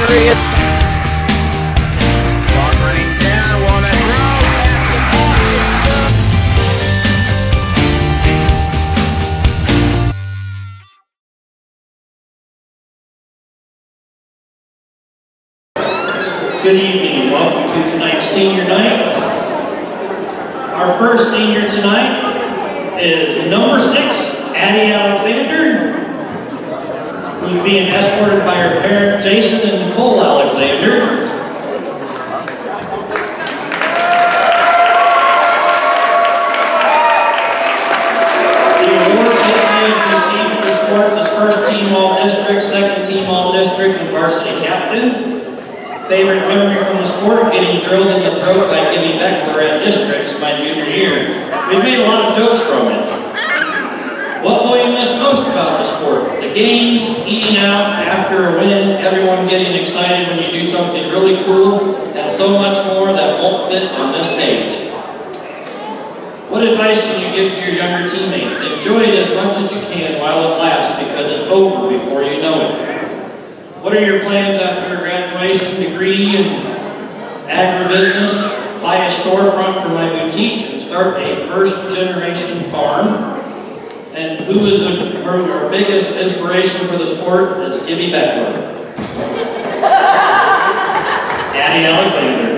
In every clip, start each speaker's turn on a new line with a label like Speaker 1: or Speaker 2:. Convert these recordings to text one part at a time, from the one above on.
Speaker 1: three. Clock running down, wanna throw,
Speaker 2: Good evening and welcome to tonight's senior night. Our first senior tonight is number 6, Addie Alexander, who's being escorted by her parents Jason and Nicole Alexander. The award that she has received for sport is first team all-district, second team all-district, and varsity captain. Favorite memory from the sport, getting drilled in the throat by Gibby Beckler at districts my junior year. We've made a lot of jokes from it. What will you miss most about the sport? The games, eating out after a win, everyone getting excited when you do something really cool, and so much more that won't fit on this page. What advice can you give to your younger teammates? Enjoy it as much as you can while it lasts, because it's over before you know it. What are your plans after a graduation degree in agribusiness? Buy a storefront for my boutique and start a first-generation farm. And who is our biggest inspiration for the sport is Gibby Beckler. Addie Alexander.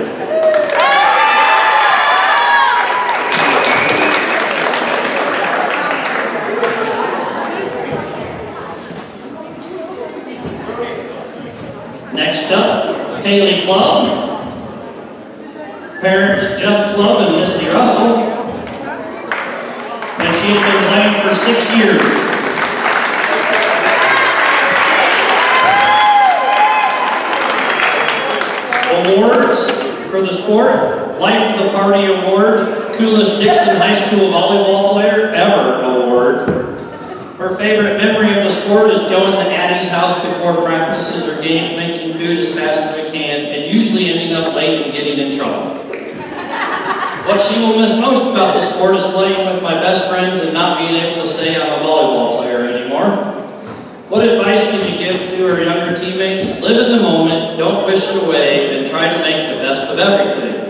Speaker 2: Next up, Haley Clubb. Parents Jeff Clubb and Misty Russell. And she has been playing for 6 years. Awards for the sport. Life of the Party Award. Coolest Dixon High School volleyball player ever award. Her favorite memory of the sport is going to Addie's house before practices or games, making food as fast as we can, and usually ending up late and getting in trouble. What she will miss most about the sport is playing with my best friends and not being able to say I'm a volleyball player anymore. What advice can you give to her younger teammates? Live in the moment, don't wish it away, and try to make the best of everything.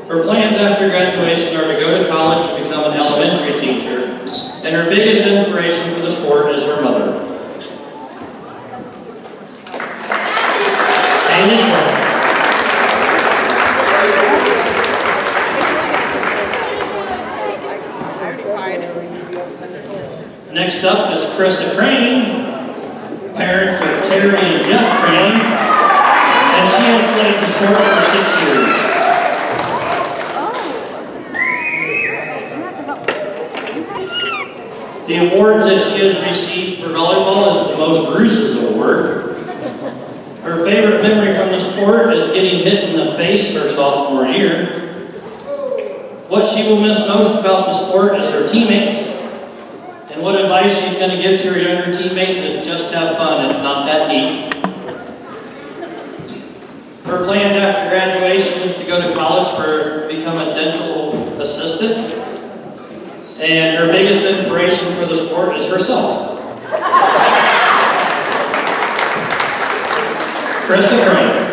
Speaker 2: Her plans after graduation are to go to college and become an elementary teacher, and her biggest inspiration for the sport is her mother. Next up is Krista Crane, parent of Terry and Jeff Crane, and she has played the sport for 6 years. The awards that she has received for volleyball is the Most Bruises Award. Her favorite memory from the sport is getting hit in the face her sophomore year. What she will miss most about the sport is her teammates. And what advice she's going to give to her younger teammates is just have fun, it's not that deep. Her plans after graduation is to go to college for become a dental assistant. And her biggest inspiration for the sport is herself. Krista Crane.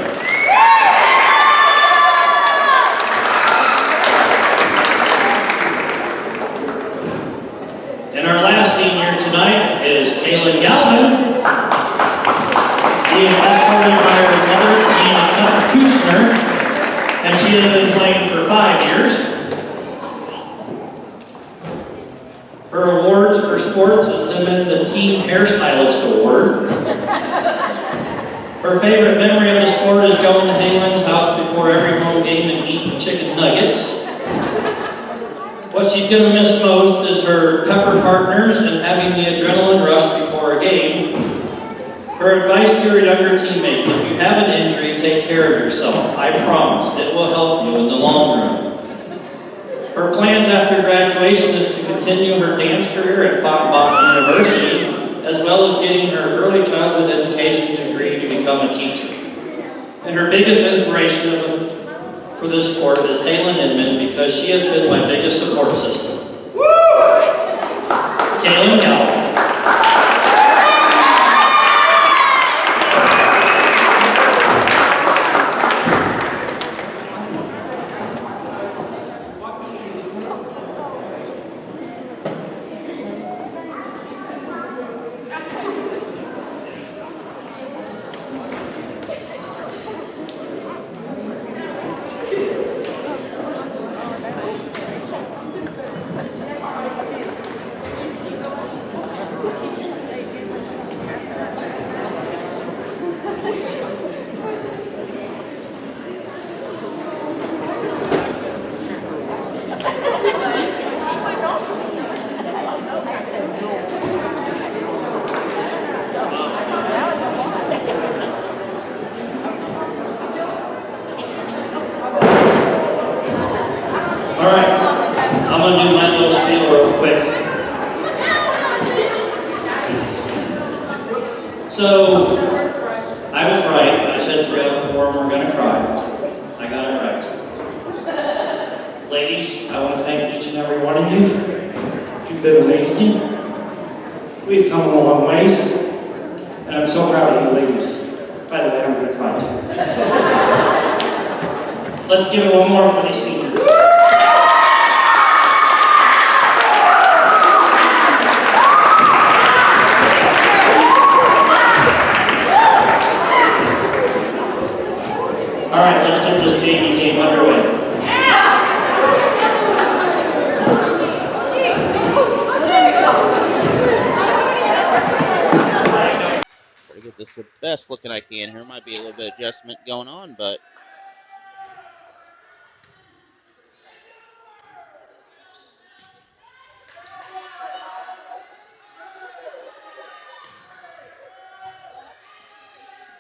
Speaker 2: And our last senior tonight is Kaylin Galvin. Being escorted by her mother, Gina Kutzner, and she has been playing for 5 years. Her awards for sports is the Team Hairstylist Award. Her favorite memory of the sport is going to Halen's house before every home game and eating chicken nuggets. What she's going to miss most is her pepper partners and having the adrenaline rush before a game. Her advice to her younger teammates: if you have an injury, take care of yourself. I promise, it will help you in the long run. Her plans after graduation is to continue her dance career at Fontbonne University, as well as getting her early childhood education degree to become a teacher. And her biggest inspiration for this sport is Halen Inman, because she has been my biggest support system. Kaylin Galvin. I was right. I said 3 out of 4 and we're gonna cry. I got it right. Ladies, I want to thank each and every one of you. You've been amazing. We've come a long ways, and I'm so proud of you ladies. By the way, I'm gonna cry too. Let's give it one more for these seniors. All right, let's get this JV game underway.
Speaker 3: Try to get this the best looking I can here. Might be a little bit of adjustment going on, but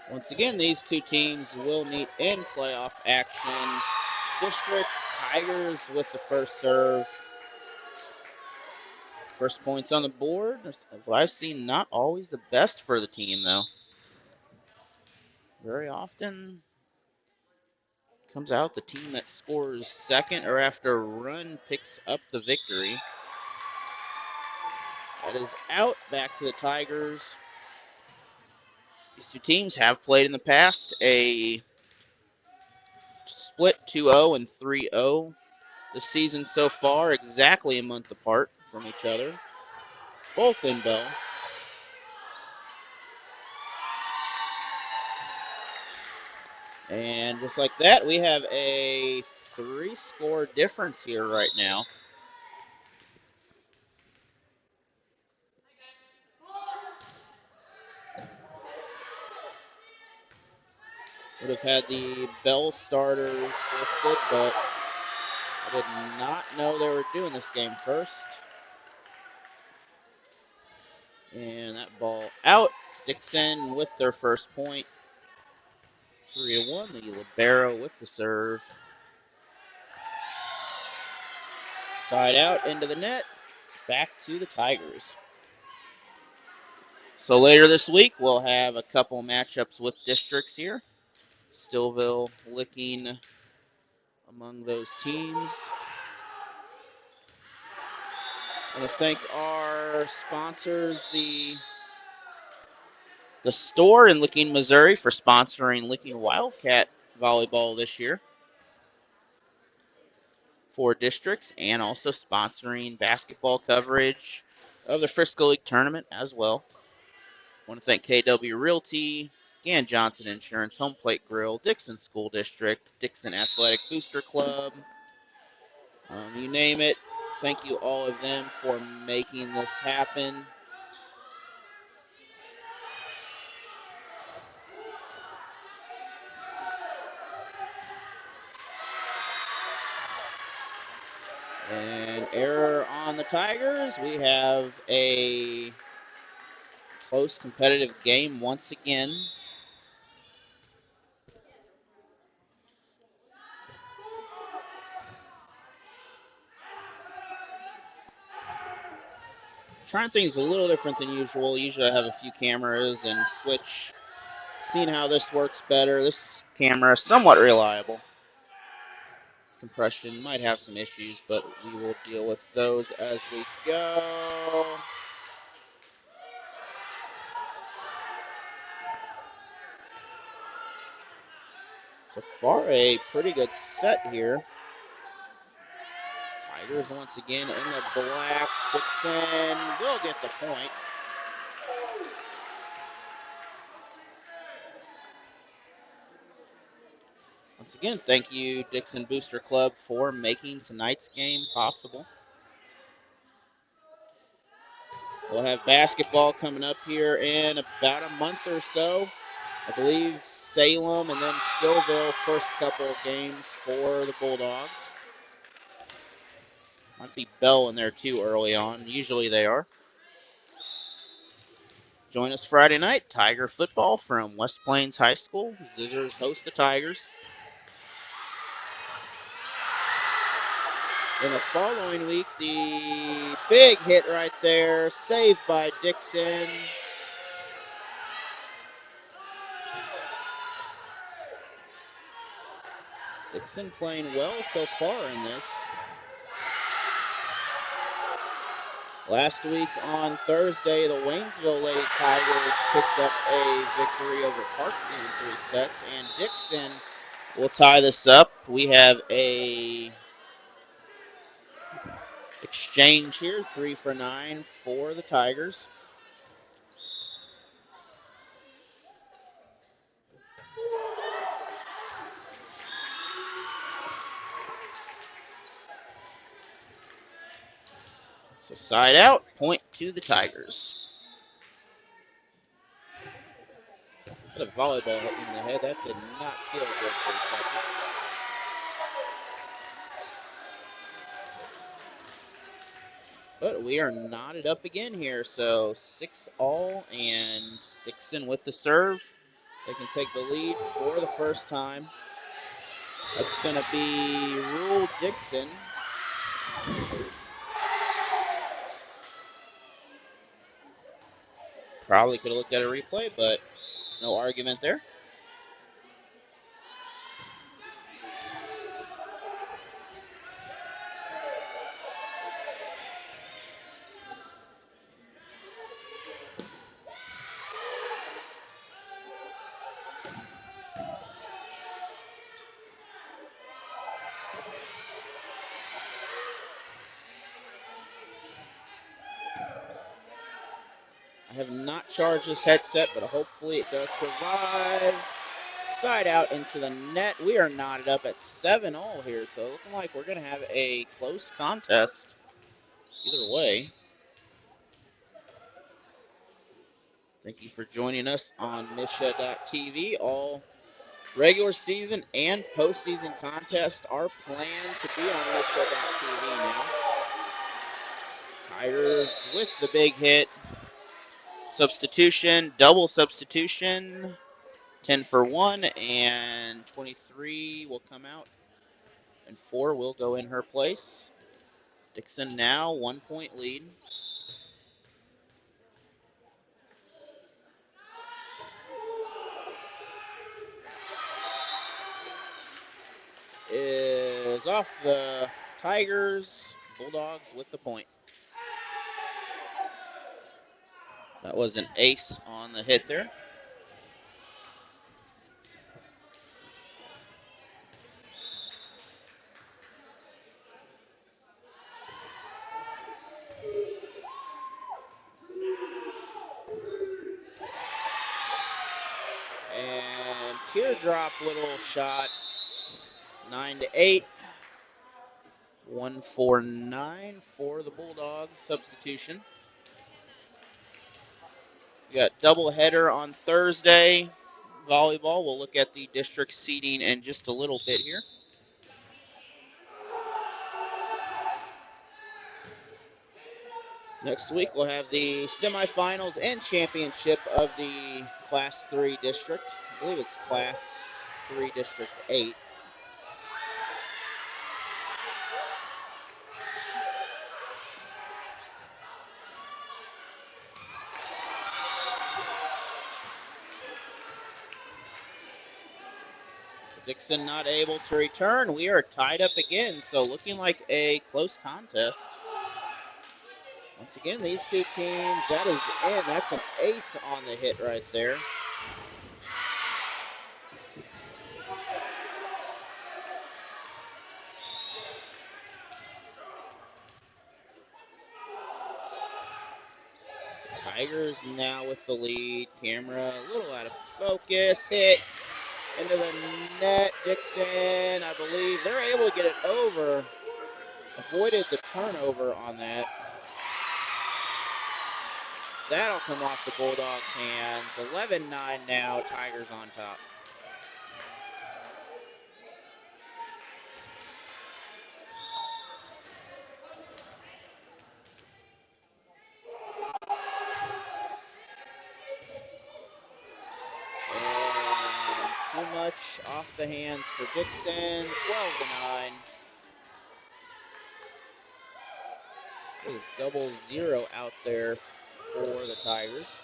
Speaker 3: once again, these two teams will meet in playoff action. Districts, Tigers with the first serve. First points on the board. What I've seen, not always the best for the team, though. Very often comes out the team that scores second or after a run picks up the victory. That is out, back to the Tigers. These two teams have played in the past, a split 2-0 and 3-0 this season so far, exactly a month apart from each other, both in Belle. And just like that, we have a 3-score difference here right now. Would have had the Belle starters listed, but I did not know they were doing this game first. And that ball out. Dixon with their first point. 3-1. The libero with the serve. Side out into the net. Back to the Tigers. So later this week, we'll have a couple matchups with districts here. Stillville, Licking among those teams. I want to thank our sponsors, the store in Licking, Missouri, for sponsoring Licking Wildcat volleyball this year for districts, and also sponsoring basketball coverage of the Frisco League tournament as well. I want to thank KW Realty, Gann Johnson Insurance, Home Plate Grill, Dixon School District, Dixon Athletic Booster Club, you name it. Thank you all of them for making this happen. And error on the Tigers. We have a close competitive game once again. Trying things a little different than usual. Usually I have a few cameras and switch. Seeing how this works better. This camera is somewhat reliable. Compression might have some issues, but we will deal with those as we go. So far, a pretty good set here. Tigers once again in the black. Dixon will get the point. Once again, thank you, Dixon Booster Club, for making tonight's game possible. We'll have basketball coming up here in about a month or so. I believe Salem and then Stillville, first couple of games for the Bulldogs. Might be Belle in there too early on. Usually they are. Join us Friday night, Tiger football from West Plains High School. Zizzers host the Tigers. In the following week, the big hit right there, saved by Dixon. Dixon playing well so far in this. Last week on Thursday, the Waynesville Lady Tigers picked up a victory over Parkview in 3 sets, and Dixon will tie this up. We have a exchange here, 3 for 9 for the Tigers. So side out, point to the Tigers. The volleyball hit me in the head. That did not feel good for a second. But we are knotted up again here. So 6-all, and Dixon with the serve. They can take the lead for the first time. That's going to be Rule Dixon. Probably could have looked at a replay, but no argument there. I have not charged this headset, but hopefully it does survive. Side out into the net. We are knotted up at 7-all here, so looking like we're going to have a close contest either way. Thank you for joining us on Misha.tv. All regular season and postseason contests are planned to be on Misha.tv now. Tigers with the big hit. Substitution, double substitution. 10 for 1, and 23 will come out, and 4 will go in her place. Dixon now 1-point lead. Is off the Tigers. Bulldogs with the point. That was an ace on the hit there. And teardrop little shot. 9-8. 1-4-9 for the Bulldogs. Substitution. We got doubleheader on Thursday. Volleyball. We'll look at the district seating in just a little bit here. Next week, we'll have the semifinals and championship of the Class 3 district. I believe it's Class 3 District 8. So Dixon not able to return. We are tied up again, so looking like a close contest. Once again, these two teams, that is in. That's an ace on the hit right there. So Tigers now with the lead. Camera a little out of focus. Hit into the net. Dixon, I believe, they're able to get it over. Avoided the turnover on that. That'll come off the Bulldogs' hands. 11-9 now. Tigers on top. And too much off the hands for Dixon. 12-9. There's 0-0 out there for the Tigers.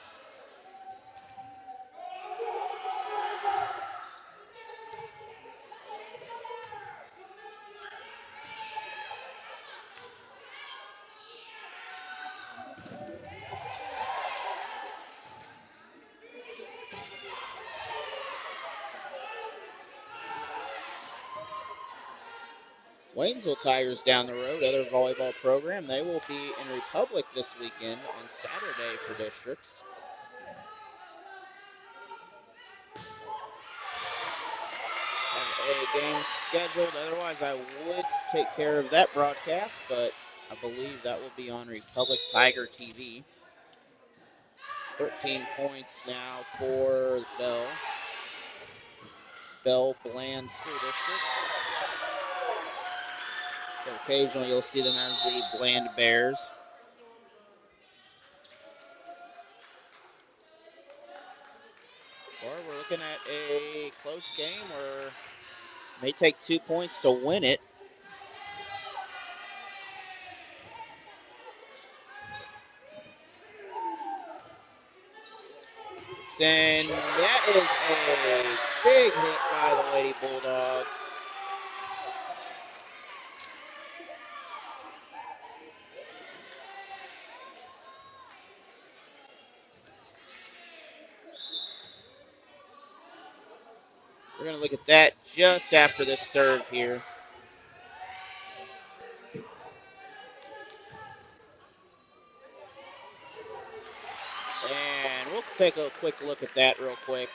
Speaker 3: Waynesville Tigers down the road, other volleyball program. They will be in Republic this weekend on Saturday for districts. Have a game scheduled. Otherwise, I would take care of that broadcast, but I believe that will be on Republic Tiger TV. 13 points now for Belle. Belle Bland School District. So occasionally you'll see them as the Bland Bears. Or we're looking at a close game where it may take 2 points to win it. And that is a big hit by the Lady Bulldogs. We're going to look at that just after this serve here. And we'll take a quick look at that real quick.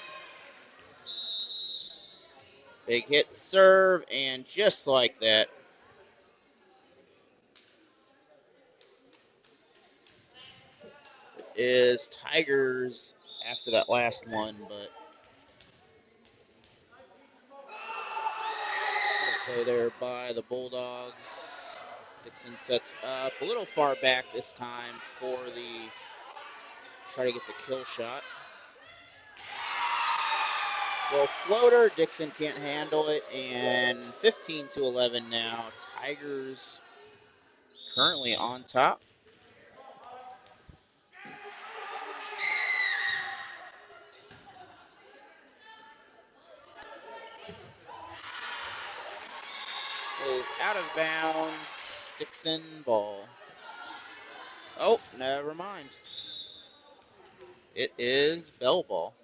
Speaker 3: Big hit serve, and just like that. It is Tigers after that last one, but play there by the Bulldogs. Dixon sets up a little far back this time for the try to get the kill shot. Well, floater, Dixon can't handle it, and 15-11 now. Tigers currently on top. Is out of bounds. Dixon ball. Oh, never mind. It is Belle ball.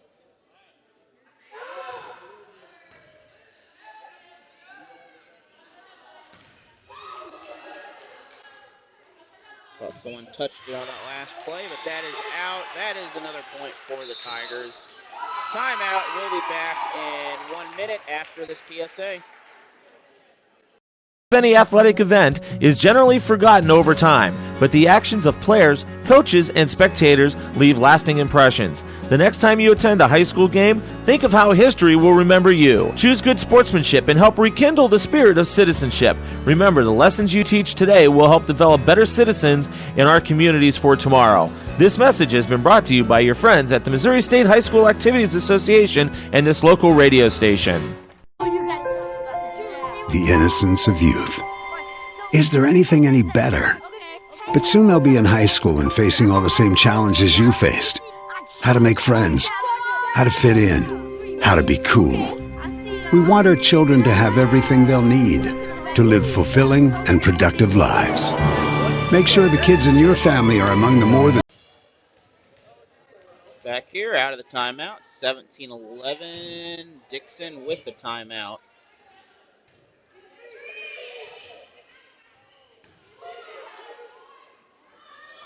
Speaker 3: Thought someone touched it on that last play, but that is out. That is another point for the Tigers. Timeout. We'll be back in 1 minute after this PSA.
Speaker 4: Any athletic event is generally forgotten over time, but the actions of players, coaches, and spectators leave lasting impressions. The next time you attend a high school game, think of how history will remember you. Choose good sportsmanship and help rekindle the spirit of citizenship. Remember, the lessons you teach today will help develop better citizens in our communities for tomorrow. This message has been brought to you by your friends at the Missouri State High School Activities Association and this local radio station.
Speaker 5: The innocence of youth. Is there anything any better? But soon they'll be in high school and facing all the same challenges you faced. How to make friends, how to fit in, how to be cool. We want our children to have everything they'll need to live fulfilling and productive lives. Make sure the kids in your family are among the more than...
Speaker 3: Back here, out of the timeout, 17-11. Dixon with the timeout.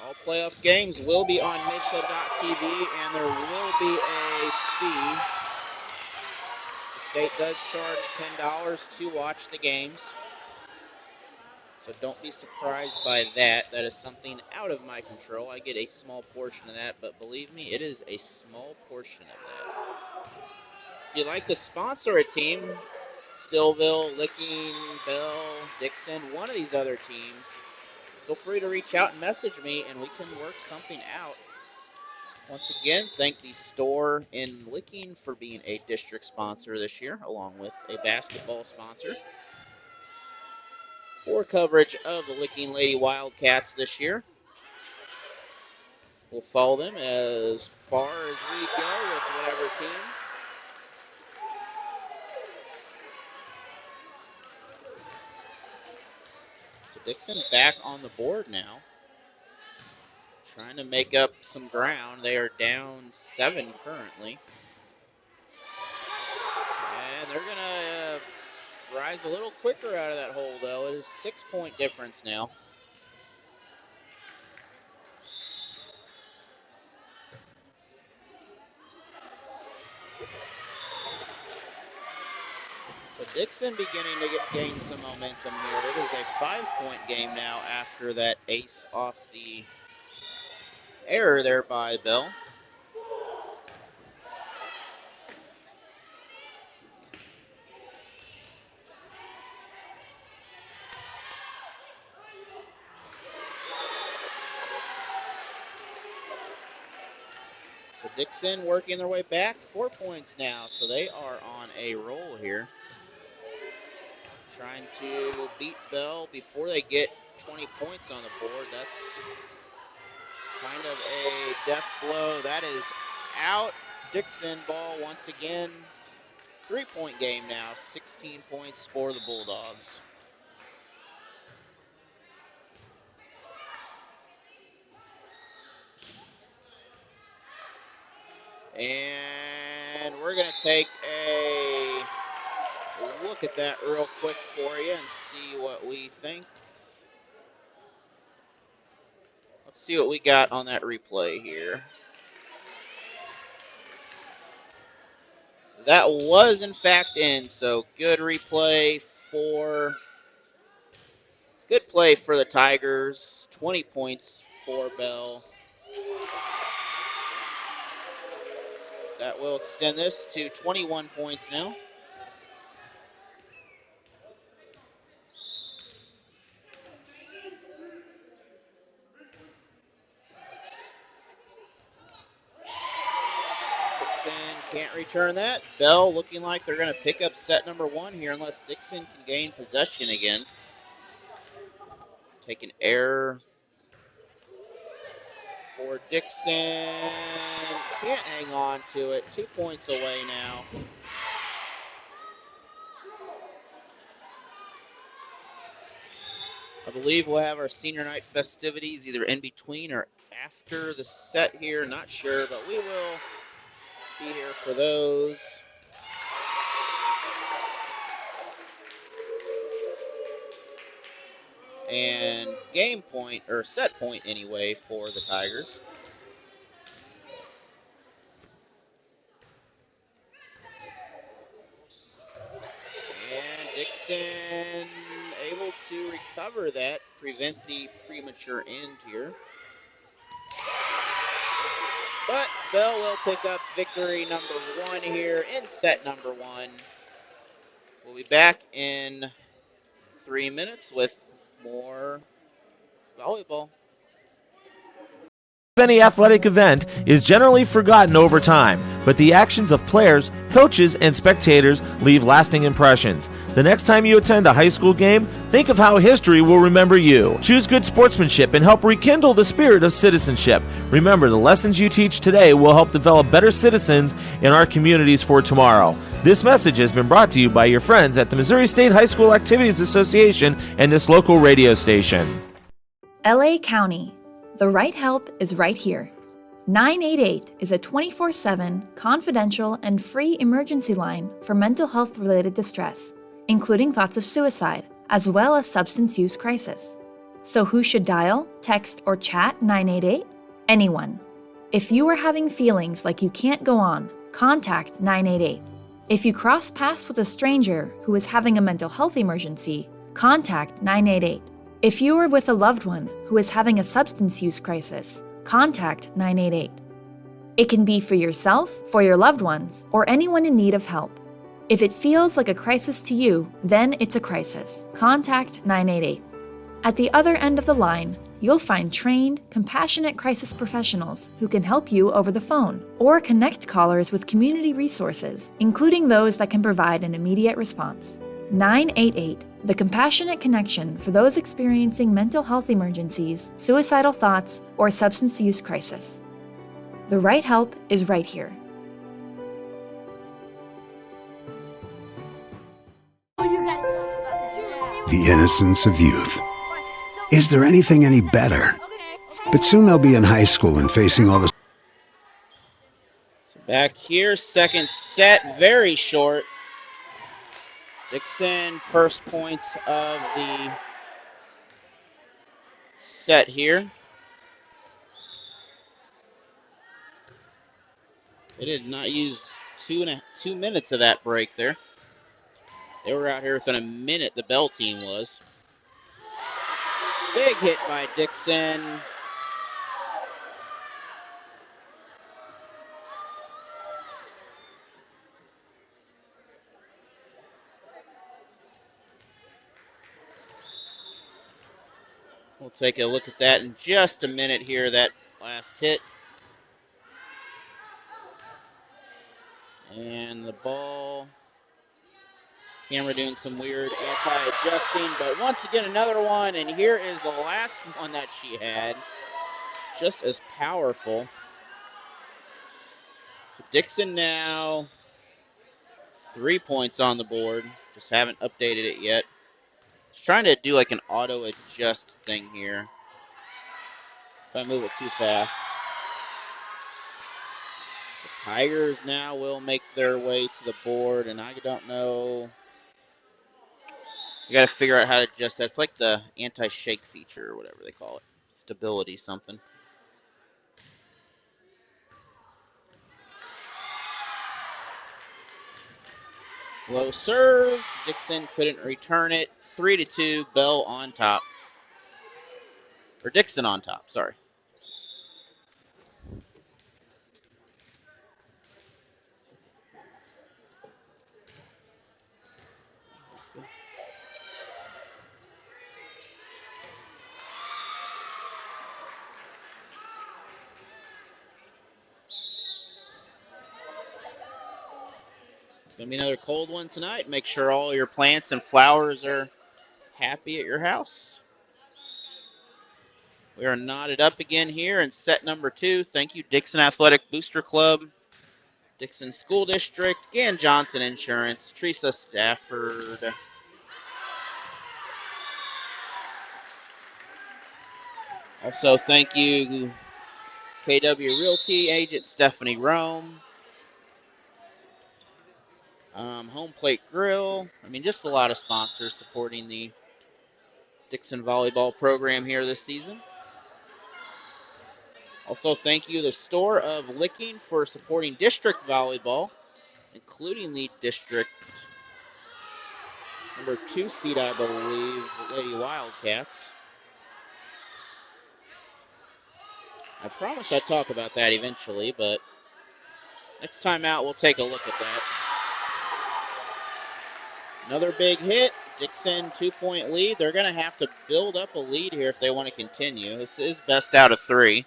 Speaker 3: All playoff games will be on Misha.tv, and there will be a fee. The state does charge $10 to watch the games. So don't be surprised by that. That is something out of my control. I get a small portion of that, but believe me, it is a small portion of that. If you'd like to sponsor a team, Stillville, Licking, Belle, Dixon, one of these other teams, feel free to reach out and message me, and we can work something out. Once again, thank the store in Licking for being a district sponsor this year, along with a basketball sponsor. For coverage of the Licking Lady Wildcats this year. We'll follow them as far as we go with whatever team. So Dixon back on the board now. Trying to make up some ground. They are down 7 currently. And they're going to rise a little quicker out of that hole, though. It is 6-point difference now. So Dixon beginning to gain some momentum here. It is a 5-point game now after that ace off the error there by Belle. So Dixon working their way back, 4 points now. So they are on a roll here. Trying to beat Belle before they get 20 points on the board. That's kind of a death blow. That is out. Dixon ball once again. 3-point game now, 16 points for the Bulldogs. And we're going to take a look at that real quick for you and see what we think. Let's see what we got on that replay here. That was in fact in, so good replay for, good play for the Tigers. 20 points for Belle. That will extend this to 21 points now. Dixon can't return that. Belle looking like they're going to pick up set number 1 here unless Dixon can gain possession again. Take an error for Dixon. Can't hang on to it. 2 points away now. I believe we'll have our senior night festivities either in between or after the set here. Not sure, but we will be here for those. And game point, or set point anyway, for the Tigers. And Dixon able to recover that, prevent the premature end here. But Belle will pick up victory number 1 here in set number 1. We'll be back in 3 minutes with more volleyball.
Speaker 4: Any athletic event is generally forgotten over time, but the actions of players, coaches, and spectators leave lasting impressions. The next time you attend a high school game, think of how history will remember you. Choose good sportsmanship and help rekindle the spirit of citizenship. Remember, the lessons you teach today will help develop better citizens in our communities for tomorrow. This message has been brought to you by your friends at the Missouri State High School Activities Association and this local radio station.
Speaker 6: LA County. The right help is right here. 988 is a 24/7 confidential and free emergency line for mental health related distress, including thoughts of suicide, as well as substance use crisis. So who should dial, text, or chat 988? Anyone. If you are having feelings like you can't go on, contact 988. If you cross paths with a stranger who is having a mental health emergency, contact 988. If you are with a loved one who is having a substance use crisis, contact 988. It can be for yourself, for your loved ones, or anyone in need of help. If it feels like a crisis to you, then it's a crisis. Contact 988. At the other end of the line, you'll find trained, compassionate crisis professionals who can help you over the phone or connect callers with community resources, including those that can provide an immediate response. 988, the compassionate connection for those experiencing mental health emergencies, suicidal thoughts, or substance use crisis. The right help is right here.
Speaker 5: The innocence of youth. Is there anything any better? But soon they'll be in high school and facing all the...
Speaker 3: So back here, second set, very short. Dixon, first points of the set here. They did not use 2 minutes of that break there. They were out here within a minute, the Belle team was. Big hit by Dixon. We'll take a look at that in just a minute here, that last hit. And the ball, camera doing some weird anti-adjusting, but once again another one, and here is the last one that she had. Just as powerful. So Dixon now 3 points on the board. Just haven't updated it yet. Just trying to do like an auto adjust thing here. If I move it too fast. So Tigers now will make their way to the board, and I don't know. You got to figure out how to adjust that. It's like the anti-shake feature or whatever they call it. Stability something. Low serve. Dixon couldn't return it. 3-2. Belle on top. Or Dixon on top, sorry. It's going to be another cold one tonight. Make sure all your plants and flowers are happy at your house. We are knotted up again here in set number 2. Thank you, Dixon Athletic Booster Club, Dixon School District, Gan Johnson Insurance, Teresa Stafford. Also, thank you, KW Realty agent Stephanie Rome, Home Plate Grill. I mean, just a lot of sponsors supporting the Dixon volleyball program here this season. Also, thank you, the Store of Licking, for supporting district volleyball, including the district number 2 seed, I believe, Lady Wildcats. I promise I'd talk about that eventually, but next time out, we'll take a look at that. Another big hit. Dixon, 2-point lead. They're going to have to build up a lead here if they want to continue. This is best out of 3.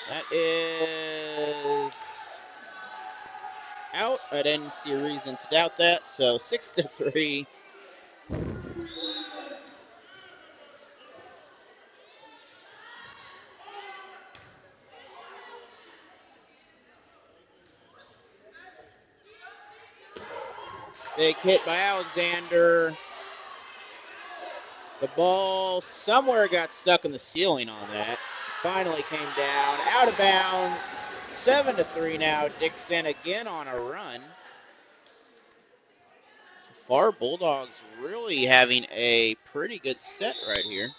Speaker 3: That is out. I didn't see a reason to doubt that. So 6-3. Big hit by Alexander. The ball somewhere got stuck in the ceiling on that. Finally came down, out of bounds. 7-3 now. Dixon again on a run. So far, Bulldogs really having a pretty good set right here.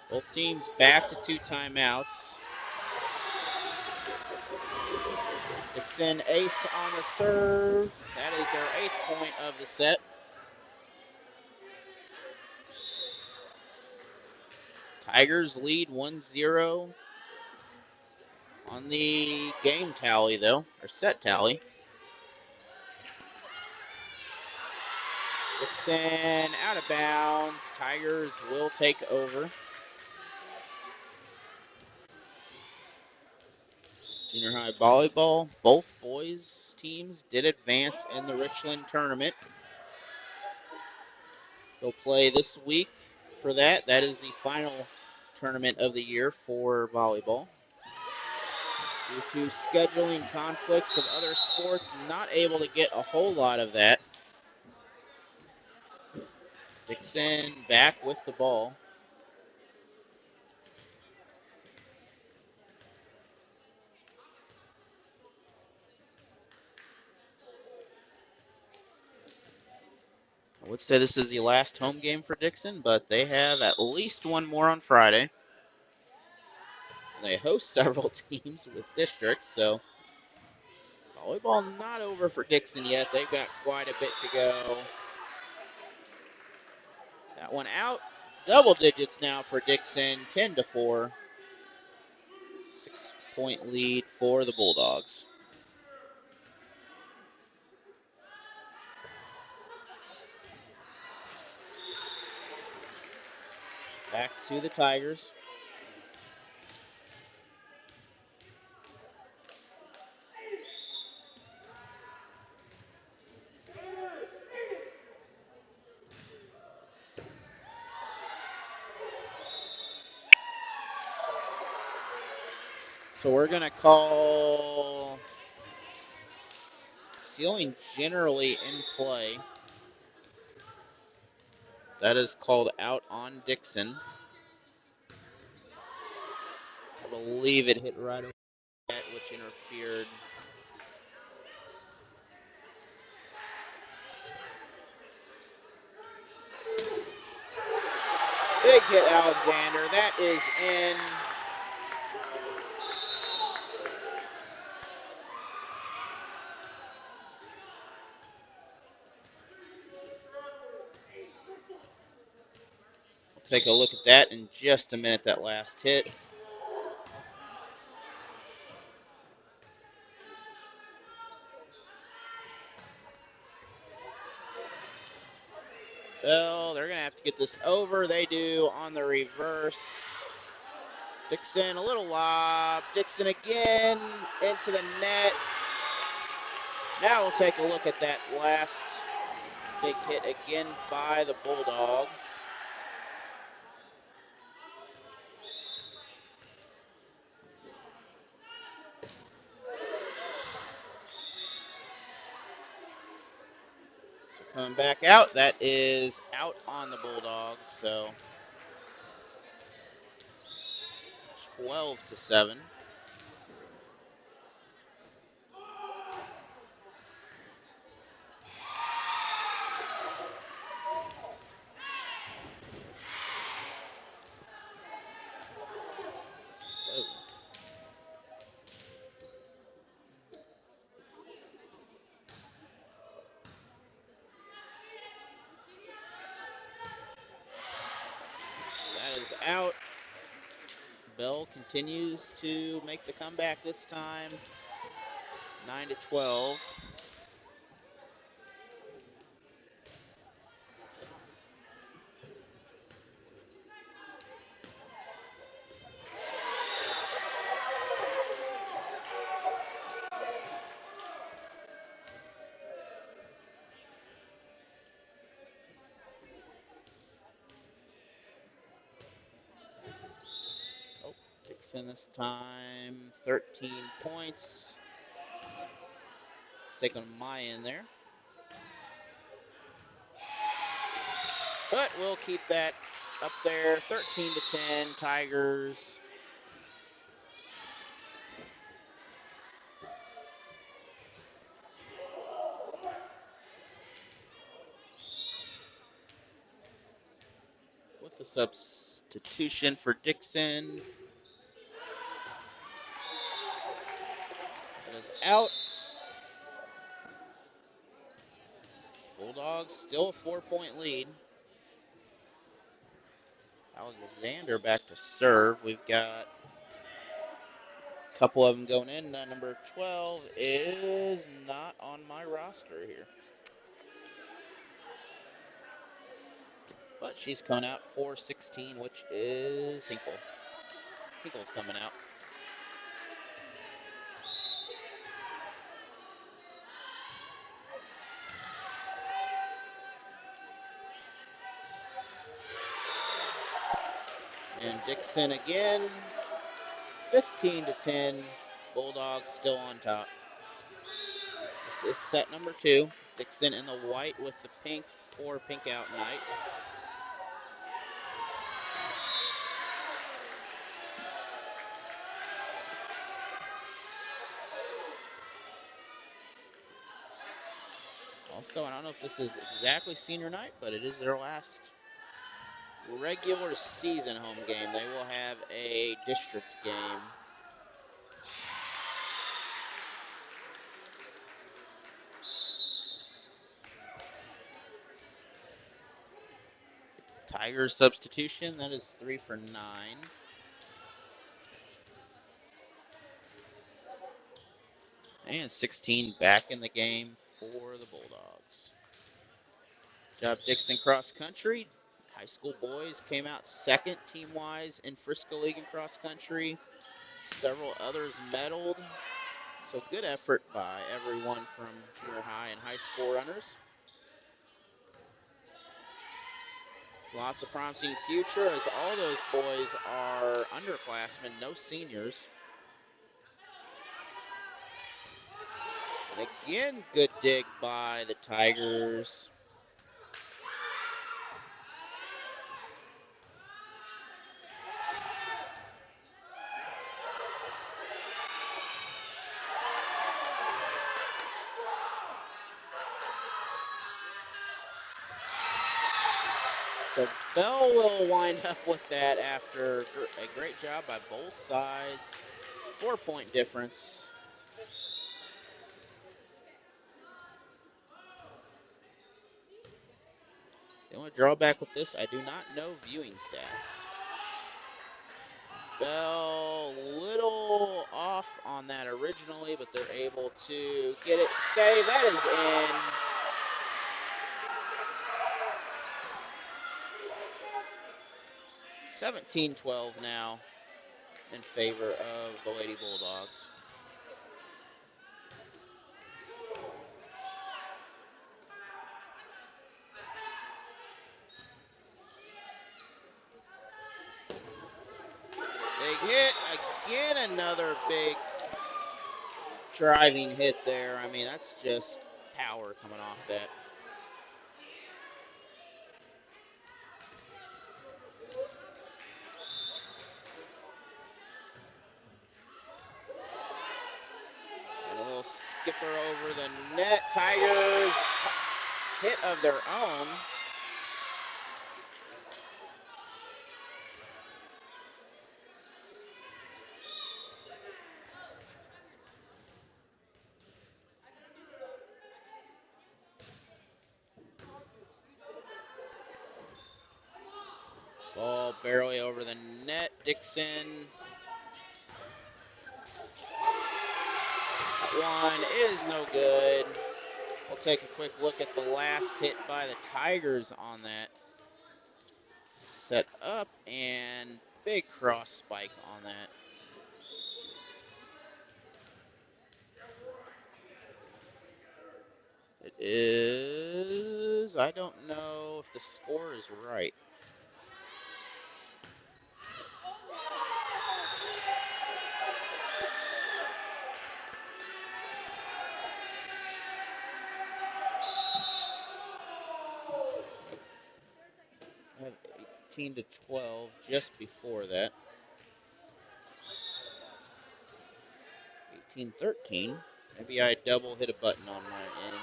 Speaker 3: Both teams back to 2 timeouts. Dixon ace on the serve. That is their 8th point of the set. Tigers lead 1-0 on the game tally, though, or set tally. Dixon out of bounds. Tigers will take over. Junior high volleyball, both boys teams did advance in the Richland tournament. They'll play this week for that. That is the final tournament of the year for volleyball. Due to scheduling conflicts of other sports, not able to get a whole lot of that. Dixon back with the ball. I would say this is the last home game for Dixon, but they have at least one more on Friday. They host several teams with districts, so volleyball not over for Dixon yet. They've got quite a bit to go. That one out. Double digits now for Dixon, 10-4. 6-point lead for the Bulldogs. Back to the Tigers. So we're going to call ceiling generally in play. That is called out on Dixon. I believe it hit right over the net, which interfered. Big hit, Alexander. That is in. We'll take a look at that in just a minute, that last hit. Well, they're going to have to get this over. They do on the reverse. Dixon, a little lob. Dixon again into the net. Now we'll take a look at that last big hit again by the Bulldogs. So coming back out, that is out on the Bulldogs. So 12-7. That is out. Belle continues to make the comeback this time. 9-12. Dixon this time, 13 points. Let's take on Maya in there. But we'll keep that up there. 13-10, Tigers. With the substitution for Dixon. That is out. Bulldogs still a 4-point lead. Alexander back to serve. We've got a couple of them going in. Number 12 is not on my roster here. But she's coming out 4-16, which is Hinkle. Hinkle's coming out. And Dixon again, 15-10. Bulldogs still on top. This is set number 2. Dixon in the white with the pink for pink out night. Also, I don't know if this is exactly senior night, but it is their last regular season home game. They will have a district game. Tigers substitution, that is 3 for 9. And 16 back in the game for the Bulldogs. Job Dixon cross country. High school boys came out second team-wise in Frisco League in cross country. Several others medaled. So good effort by everyone from junior high and high school runners. Lots of promising future as all those boys are underclassmen, no seniors. And again, good dig by the Tigers. So Belle will wind up with that after a great job by both sides. 4-point difference. The only drawback with this, I do not know viewing stats. Belle, little off on that originally, but they're able to get it saved. That is in. (17-12) now in favor of the Lady Bulldogs. Big hit, again another big driving hit there. I mean, that's just power coming off that. And a little skipper over the net. Tigers hit of their own. Ball barely over the net. Dixon. That one is no good. We'll take a quick look at the last hit by the Tigers on that. Set up and big cross spike on that. It is, I don't know if the score is right. I have 18-12 just before that. 18-13. Maybe I double hit a button on my end.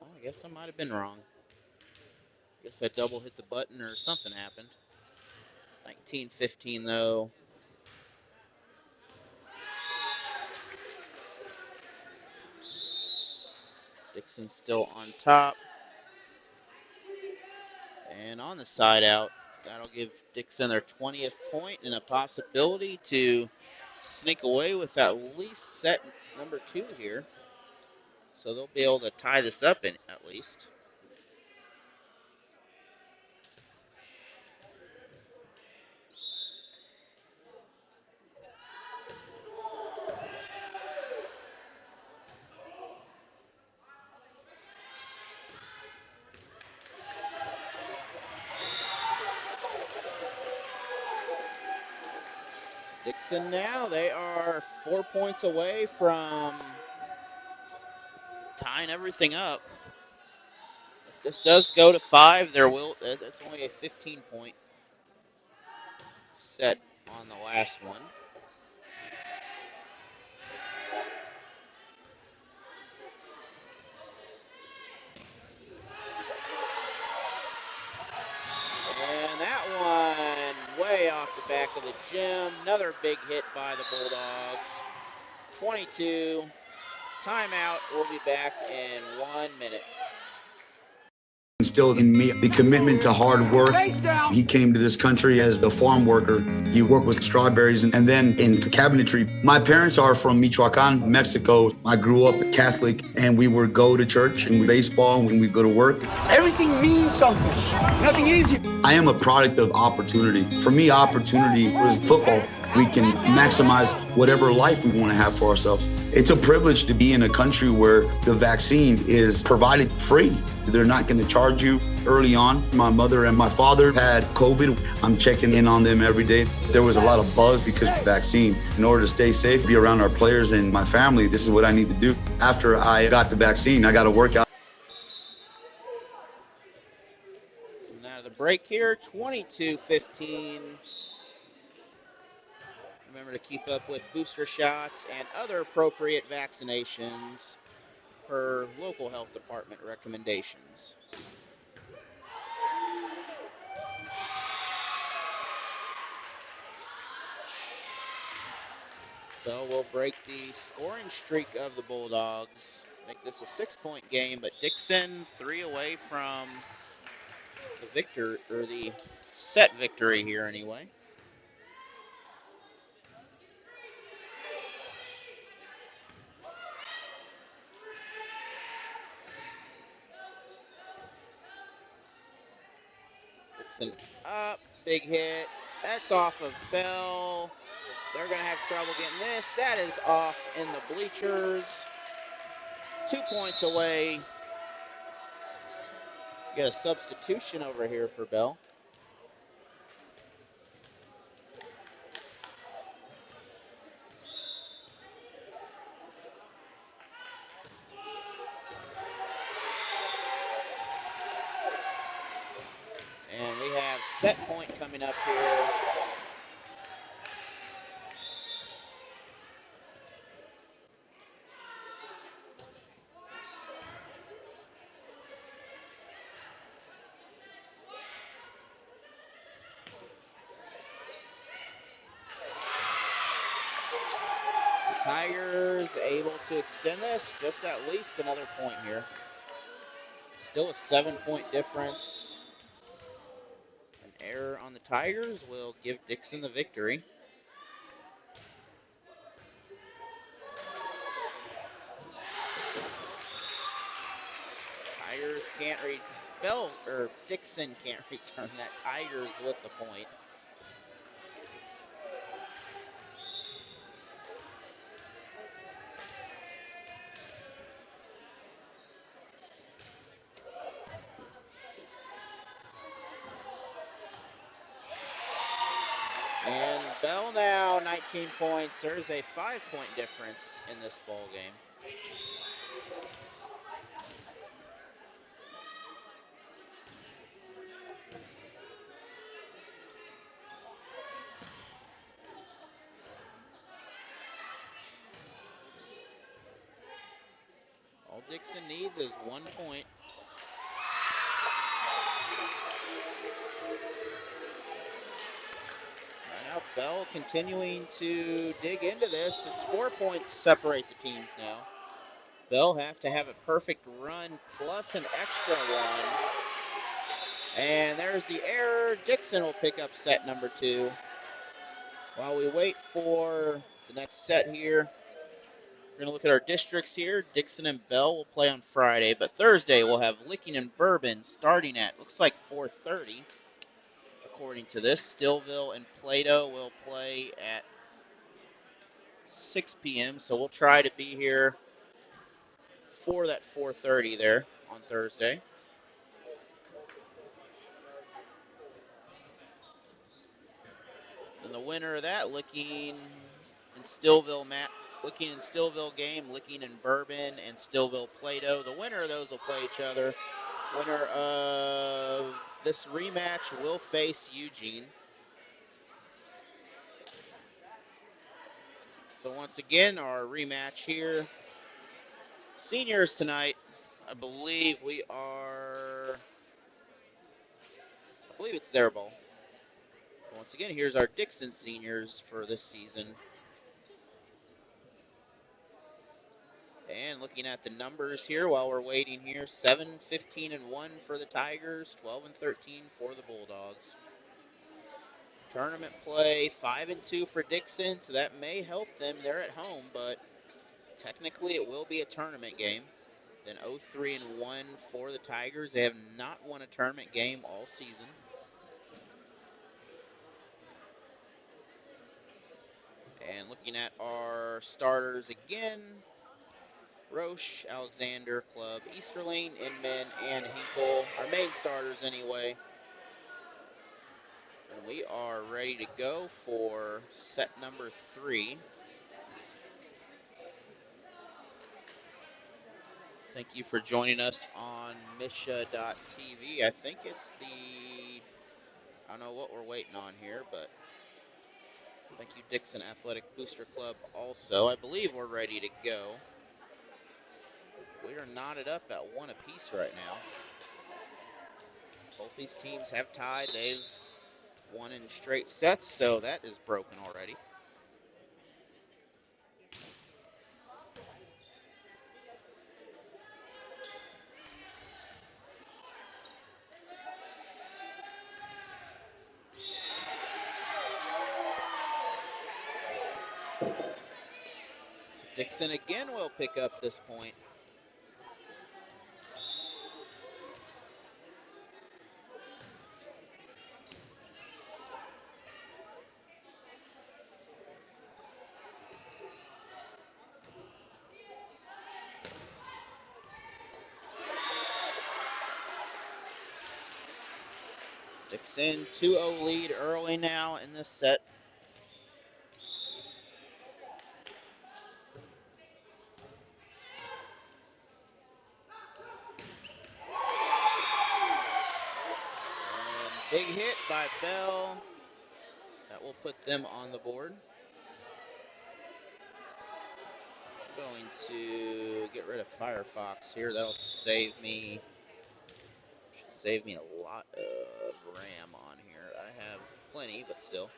Speaker 3: Oh, I guess I might have been wrong. Guess I double hit the button or something happened. 19-15 though. Dixon still on top. And on the side out, that'll give Dixon their 20th point and a possibility to sneak away with at least set number 2 here. So they'll be able to tie this up at least. Dixon now, they are 4 points away from tying everything up. This does go to 5. That's only a 15-point set on the last one. And that one way off the back of the gym. Another big hit by the Bulldogs. 22. Timeout. We'll be back in 1 minute.
Speaker 7: Instilled in me the commitment to hard work. He came to this country as a farm worker. He worked with strawberries and then in cabinetry. My parents are from Michoacan, Mexico. I grew up Catholic and we would go to church and baseball when we go to work.
Speaker 8: Everything means something. Nothing easy.
Speaker 7: I am a product of opportunity. For me, opportunity was football. We can maximize whatever life we want to have for ourselves. It's a privilege to be in a country where the vaccine is provided free. They're not going to charge you early on. My mother and my father had COVID. I'm checking in on them every day. There was a lot of buzz because of the vaccine. In order to stay safe, be around our players and my family, this is what I need to do. After I got the vaccine, I got to work out.
Speaker 3: Coming out of the break here, 22-15. Remember to keep up with booster shots and other appropriate vaccinations per local health department recommendations. Belle will break the scoring streak of the Bulldogs, make this a 6-point game, but Dixon 3 away from the set victory here anyway. Dixon up, big hit. That's off of Belle. They're going to have trouble getting this. That is off in the bleachers. 2 points away. Get a substitution over here for Belle. And we have set point coming up here. Tigers able to extend this just at least another point here. Still a 7-point difference. An error on the Tigers will give Dixon the victory. Tigers can't read. Belle or Dixon can't return that. Tigers with the point. And Belle now 19 points. There's a 5-point difference in this ball game. All Dixon needs is 1 point. Now Belle continuing to dig into this. It's 4 points separate the teams now. Belle have to have a perfect run plus an extra one. And there's the error. Dixon will pick up set number 2. While we wait for the next set here, we're going to look at our districts here. Dixon and Belle will play on Friday, but Thursday we'll have Licking and Bourbon starting at, looks like 4:30. According to this, Stillville and Plato will play at 6 p.m., so we'll try to be here for that 4:30 there on Thursday. And the winner of that, Licking and Stillville game, Licking and Bourbon and Stillville Plato. The winner of those will play each other Winner of this rematch will face Eugene. So once again, our rematch here. Seniors tonight. I believe it's their ball. Once again, here's our Dixon seniors for this season. And looking at the numbers here while we're waiting here, 7-15-1 for the Tigers, 12-13 for the Bulldogs. Tournament play 5-2 for Dixon, so that may help them. They're at home, but technically it will be a tournament game. Then 0-3-1 for the Tigers. They have not won a tournament game all season. And looking at our starters again, Roche, Alexander, Club, Easterling, Inman, and Hinkle. Our main starters anyway. And we are ready to go for set number 3. Thank you for joining us on Misha.tv. I think it's I don't know what we're waiting on here, but thank you, Dixon Athletic Booster Club also. I believe we're ready to go. We are knotted up at 1 apiece right now. Both these teams have tied. They've won in straight sets, so that is broken already. So Dixon again will pick up this point. Dixon 2-0 lead early now in this set. And big hit by Belle. That will put them on the board. Going to get rid of Firefox here. That'll save me a lot of RAM on here. I have plenty, but still.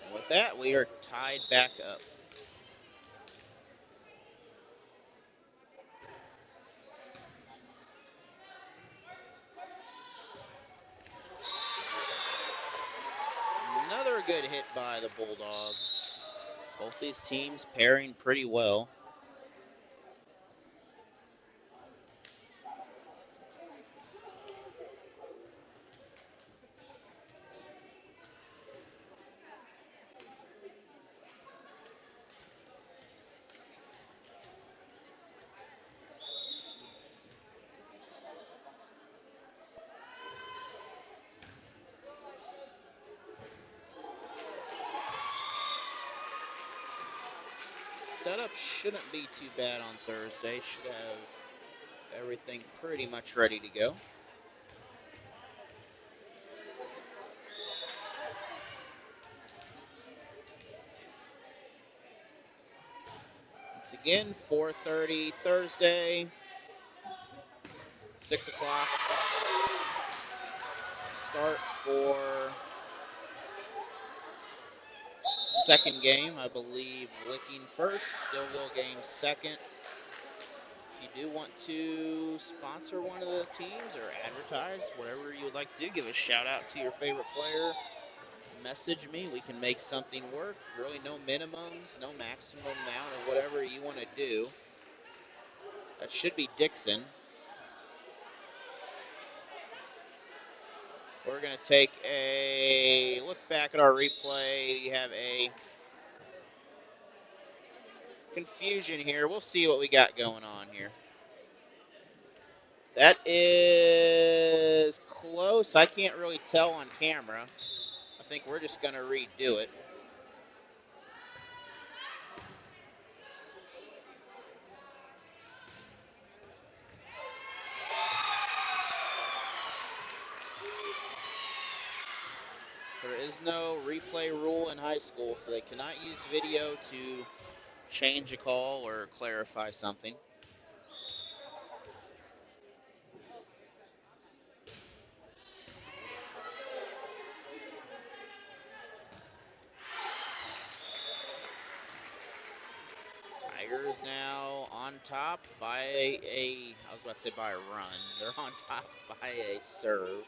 Speaker 3: And with that, we are tied back up. Another good hit by the Bulldogs. Both these teams pairing pretty well. Setup shouldn't be too bad on Thursday. Should have everything pretty much ready to go. Once again, 4:30 Thursday, 6 o'clock start for second game. I believe Licking first, Stillville game second. If you do want to sponsor one of the teams or advertise, whatever you would like to do, give a shout out to your favorite player. Message me. We can make something work. Really no minimums, no maximum amount of whatever you want to do. That should be Dixon. We're going to take a look back at our replay. You have a confusion here. We'll see what we got going on here. That is close. I can't really tell on camera. I think we're just going to redo it. There is no replay rule in high school, so they cannot use video to change a call or clarify something. Tigers now on top by I was about to say by a run. They're on top by a serve.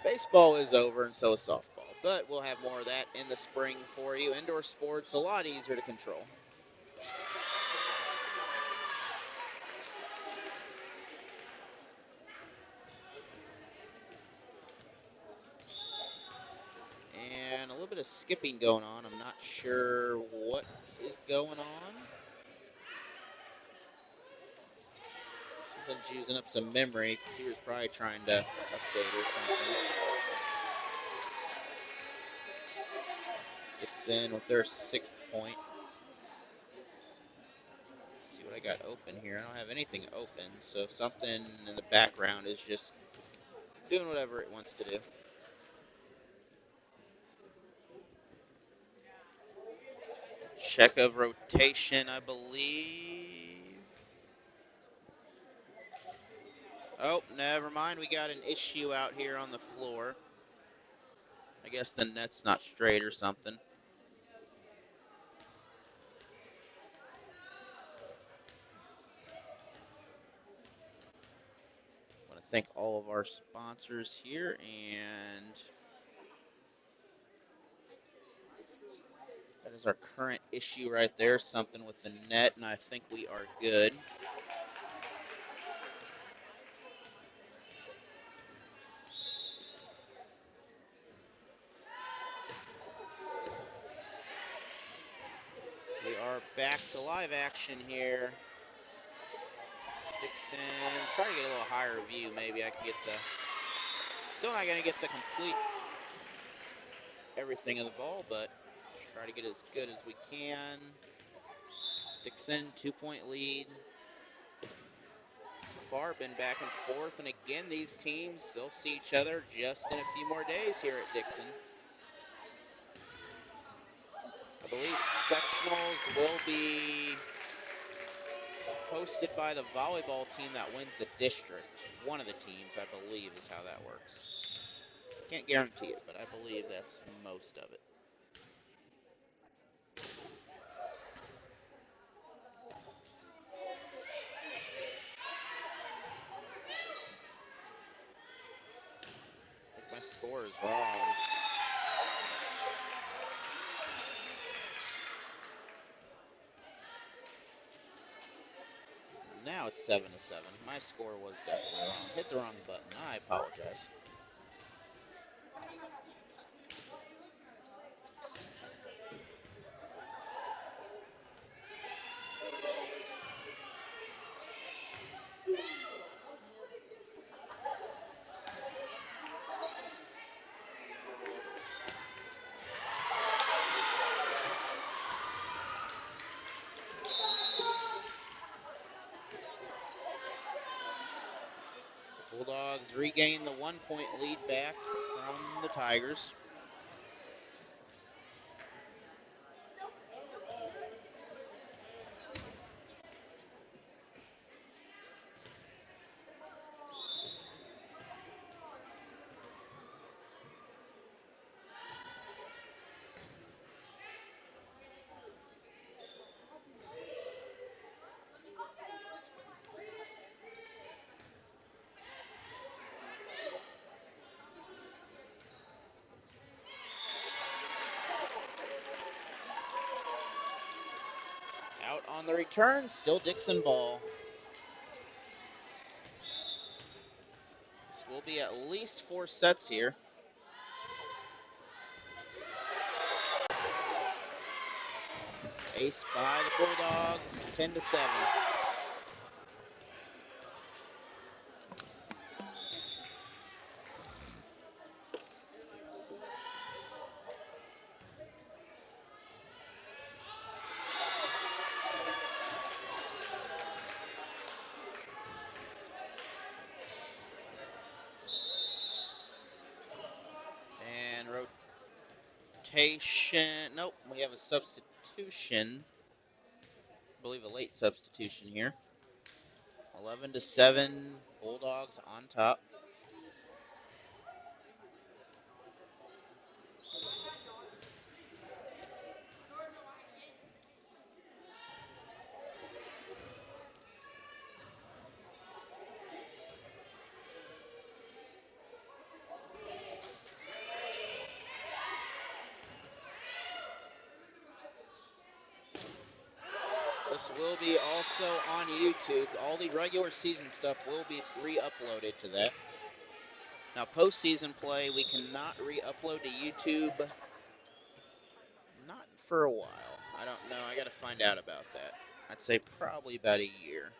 Speaker 3: Baseball is over, and so is softball. But we'll have more of that in the spring for you. Indoor sports, a lot easier to control. And a little bit of skipping going on. I'm not sure what is going on. Something's using up some memory. Computer's probably trying to update or something. Dixon with their 6th point. Let's see what I got open here. I don't have anything open, so something in the background is just doing whatever it wants to do. Check of rotation, I believe. Oh, never mind. We got an issue out here on the floor. I guess the net's not straight or something. I want to thank all of our sponsors here, and that is our current issue right there. Something with the net, and I think we are good. We are back to live action here. Dixon, try to get a little higher view. Maybe I can get the, still not going to get the complete everything of the ball, but try to get as good as we can. Dixon, 2-point lead. So far, been back and forth, and again, these teams, they'll see each other just in a few more days here at Dixon. I believe sectionals will be hosted by the volleyball team that wins the district. One of the teams, I believe, is how that works. Can't guarantee it, but I believe that's most of it. I think my score is wrong. Now it's 7-7. My score was definitely wrong. Hit the wrong button. I apologize. So Bulldogs regain the 1-point lead back from the Tigers. Out on the return, still Dixon ball. This will be at least 4 sets here. Ace by the Bulldogs, 10-7. rotation. Nope, we have a substitution. I believe a late substitution here. 11-7, Bulldogs on top. This will be also on YouTube. All the regular season stuff will be re-uploaded to that. Now, postseason play, we cannot re-upload to YouTube. Not for a while. I don't know. I got to find out about that. I'd say probably about a year.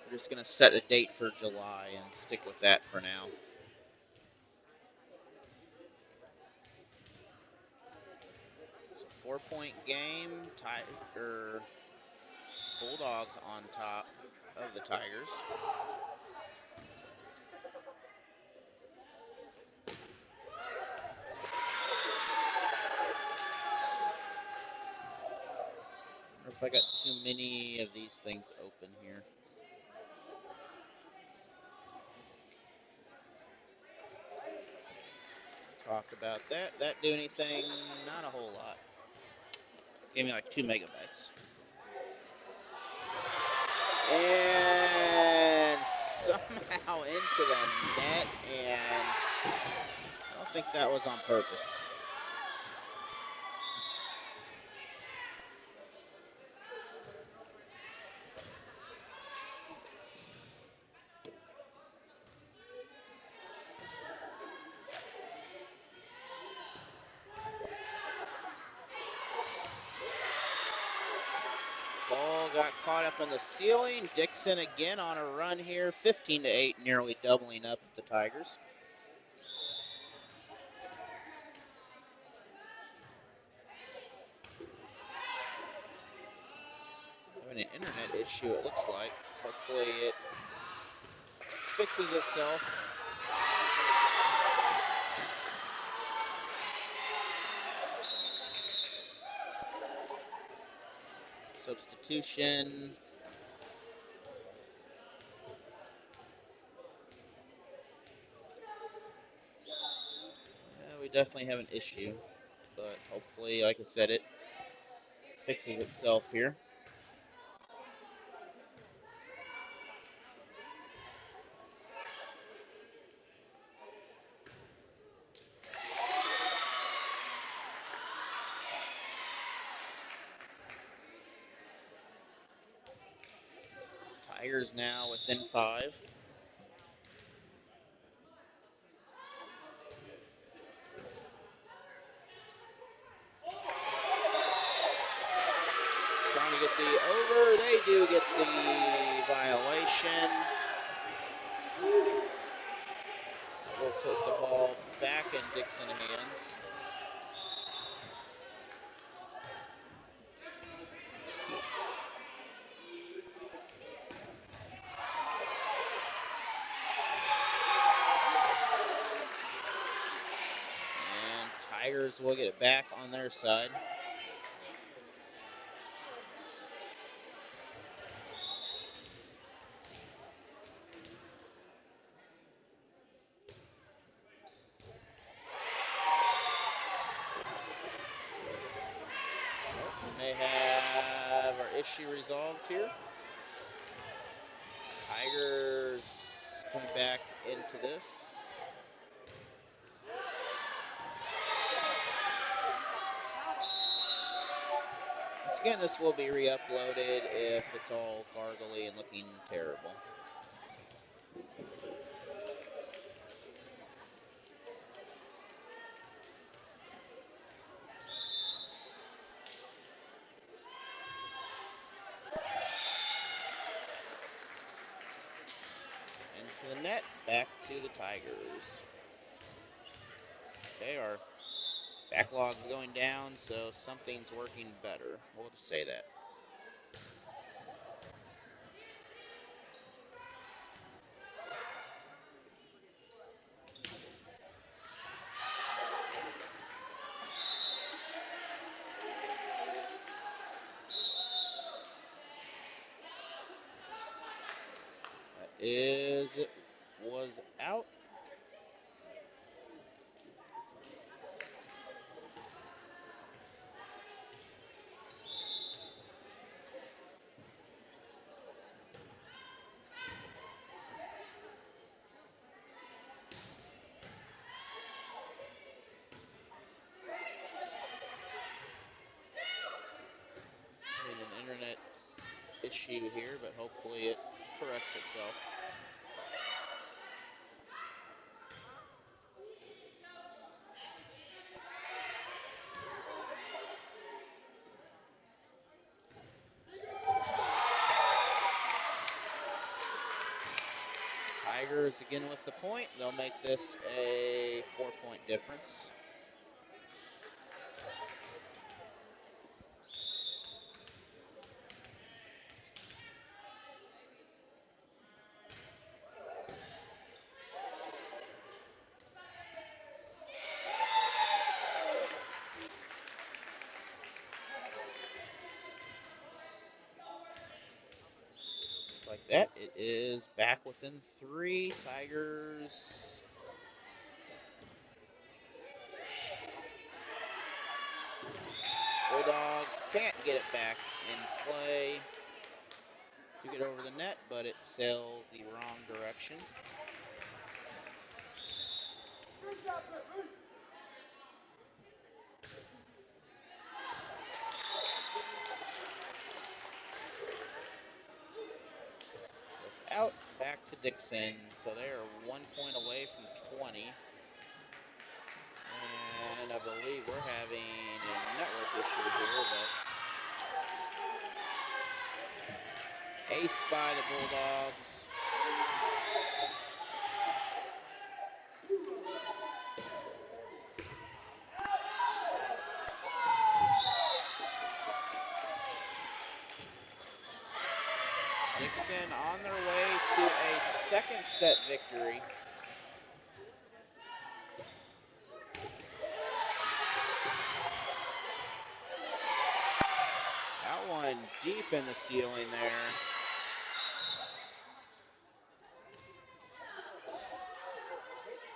Speaker 3: We're just going to set a date for July and stick with that for now. It's a 4-point game. Bulldogs on top of the Tigers. I wonder if I got too many of these things open here. Talk about that. That do anything? Not a whole lot. Gave me like 2 megabytes. And somehow into the net, and I don't think that was on purpose. Ball got caught up in the ceiling. Dixon again on a run here, 15-8, nearly doubling up the Tigers. Having an internet issue, it looks like. Hopefully it fixes itself. Substitution. Yeah, we definitely have an issue, but hopefully, like I said, it fixes itself here. Tigers now within 5. Trying to get the over. They do get the violation. We'll put the ball back in Dixon hands. And Tigers will get it back on their side. We may have our issue resolved here. Tigers coming back into this. Once again, this will be re-uploaded if it's all gargly and looking terrible. Into the net, back to the Tigers. Okay, our backlog's going down, so something's working better. We'll just say that. It was out. An internet issue here, but hopefully it corrects itself. Tigers again with the point. They'll make this a 4-point difference. Just like that, it is back within 3. Tigers. Bulldogs can't get it back in play to get over the net, but it sails the wrong direction. It's out, back to Dixon. So they are 1 point away from 20. And I believe we're having a network issue here, but aced by the Bulldogs. Dixon on their way to a second set victory. That one deep in the ceiling there.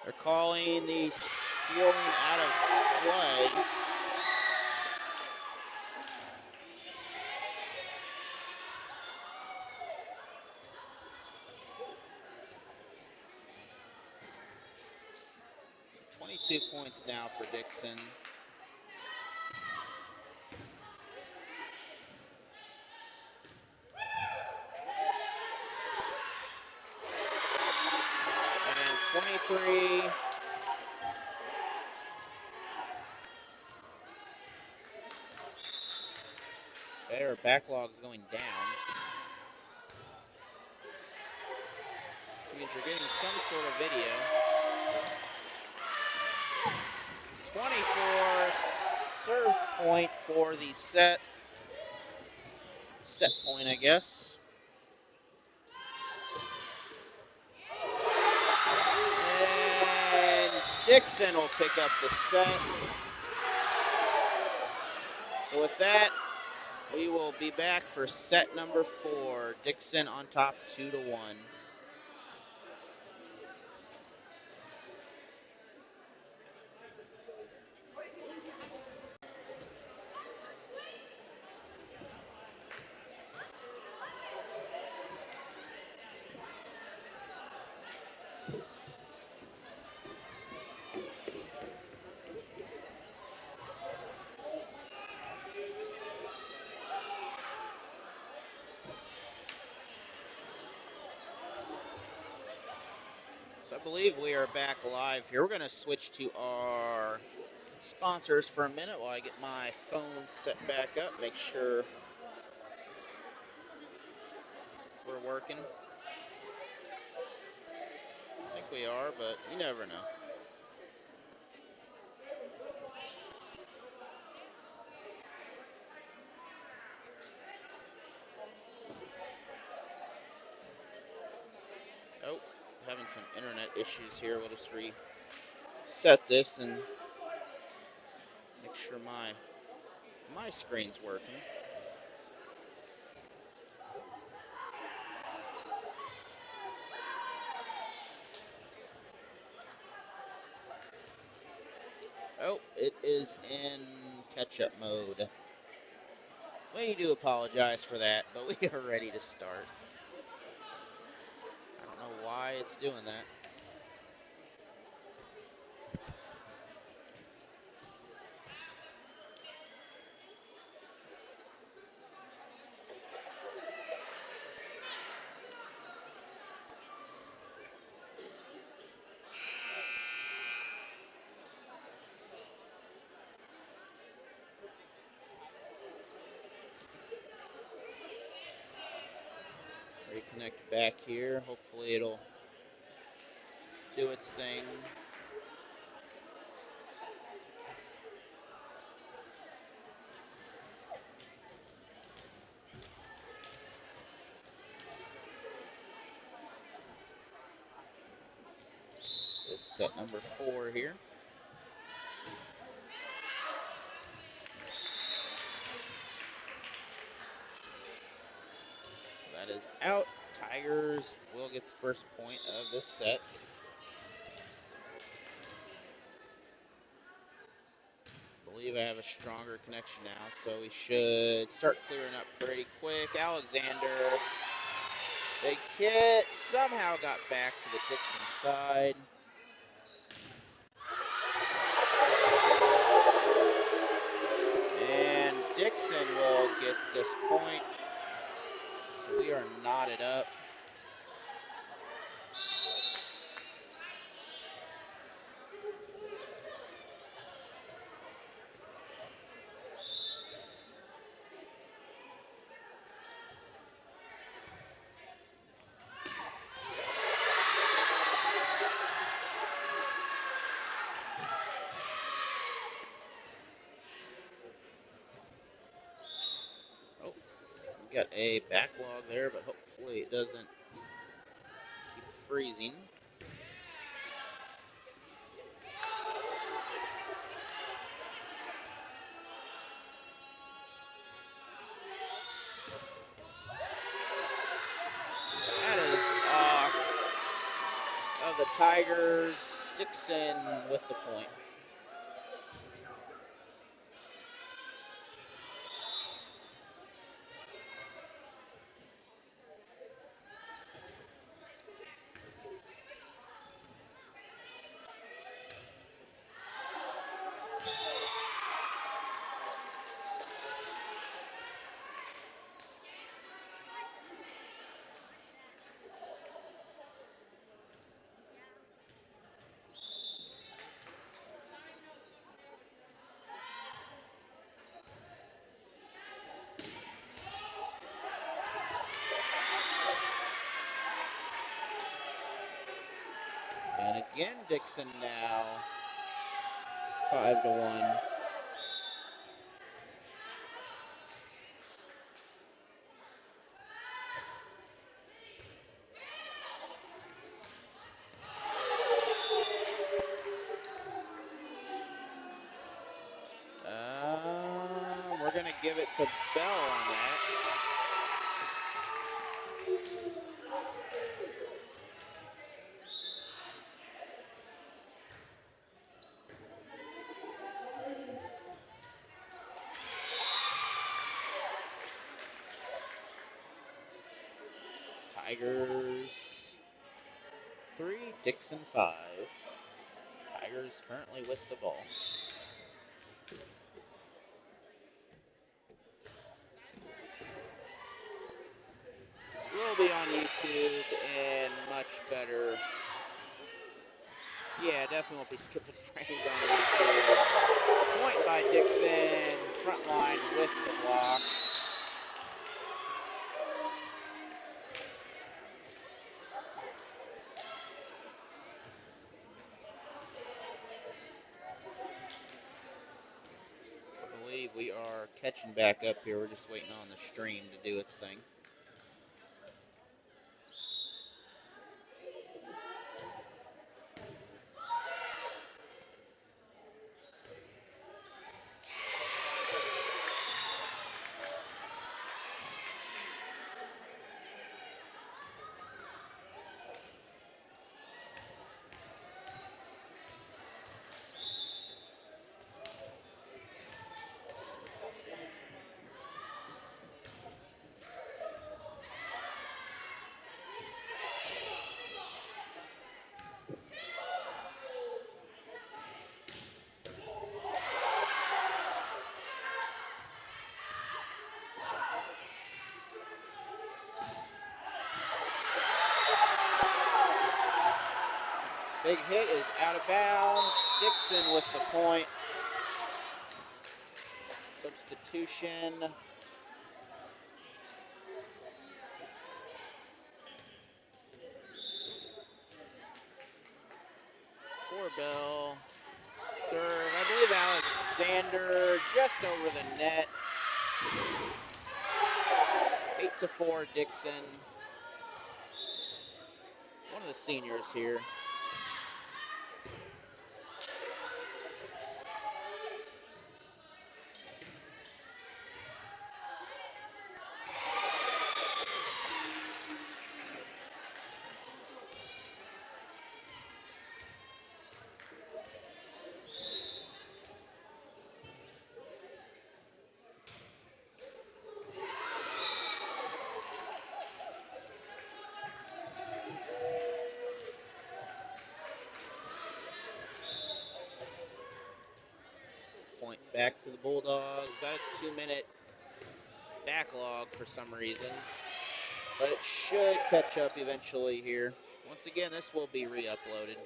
Speaker 3: They're calling the ceiling out of play. So 22 points now for Dixon. And 23. Their backlog's going down. Which means you're getting some sort of video. 24 serve point for the set. Set point, I guess. And Dixon will pick up the set. So with that, we will be back for set number 4. Dixon on top 2-1. So I believe we are back live here. We're going to switch to our sponsors for a minute while I get my phone set back up, make sure we're working. I think we are, but you never know. Oh, having some internet issues here. We'll just reset this and make sure my screen's working. Oh, it is in catch-up mode. We do apologize for that, but we are ready to start. I don't know why it's doing that. Reconnect back here. Hopefully it'll do its thing. This is set number 4 here. So that is out. Tigers will get the first point of this set. I believe I have a stronger connection now, so we should start clearing up pretty quick. Alexander, big hit, somehow got back to the Dixon side. And Dixon will get this point. So we are knotted up. Oh, we got a backlog there, but hopefully it doesn't keep freezing. That is off of the Tigers. Dixon with the point. And again, Dixon now 5-1. We're going to give it to Belle on that. Tigers 3, Dixon 5. Tigers currently with the ball. This will be on YouTube and much better. Yeah, definitely won't be skipping frames on YouTube. Point by Dixon, front line with the block. So I believe we are catching back up here. We're just waiting on the stream to do its thing. Big hit is out of bounds. Dixon with the point. Substitution. For Belle. Serve, I believe Alexander just over the net. 8-4 Dixon. One of the seniors here. Point back to the Bulldogs. About a 2-minute backlog for some reason. But it should catch up eventually here. Once again, this will be re-uploaded.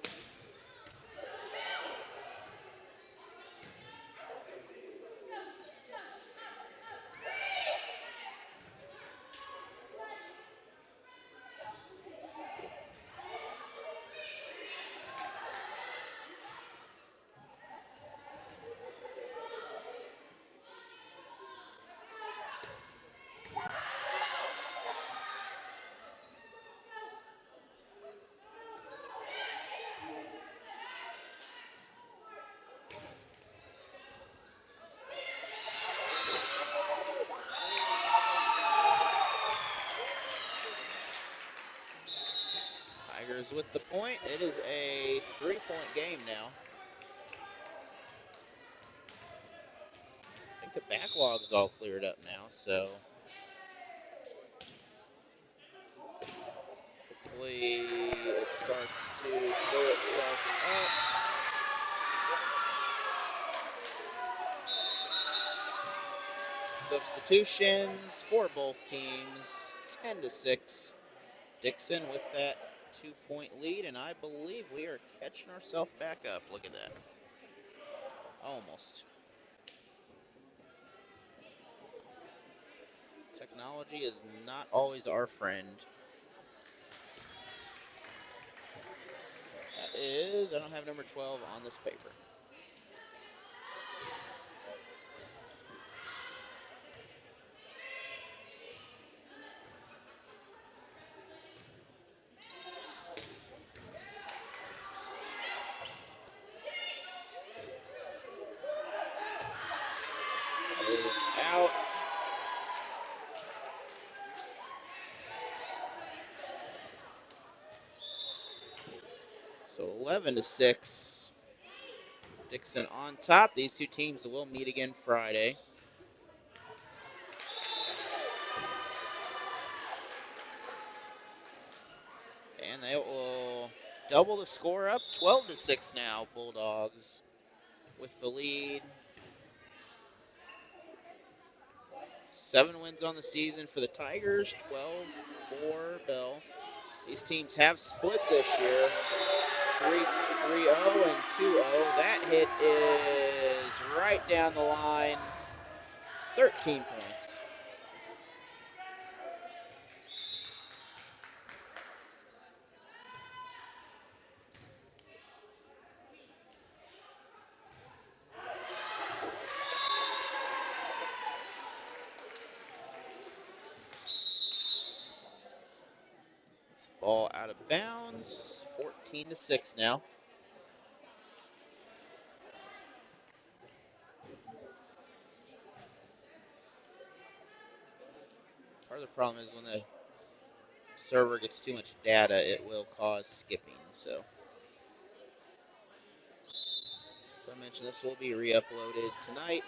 Speaker 3: Tigers with the point. It is a 3-point game now. I think the backlog's all cleared up now, so hopefully it starts to clear itself up. Substitutions for both teams, 10-6. Dixon with that 2-point lead, and I believe we are catching ourselves back up. Look at that. Almost. Technology is not always our friend. That is, I don't have number 12 on this paper. That is out. So 11-6. Dixon on top. These two teams will meet again Friday. And they will double the score up. 12-6 now, Bulldogs with the lead. 7 wins on the season for the Tigers, 12 for Belle. These teams have split this year, 3-0 and 2-0. That hit is right down the line, 13 points. Ball out of bounds, 14-6 now. Part of the problem is when the server gets too much data, it will cause skipping. So, as I mentioned, this will be re-uploaded tonight.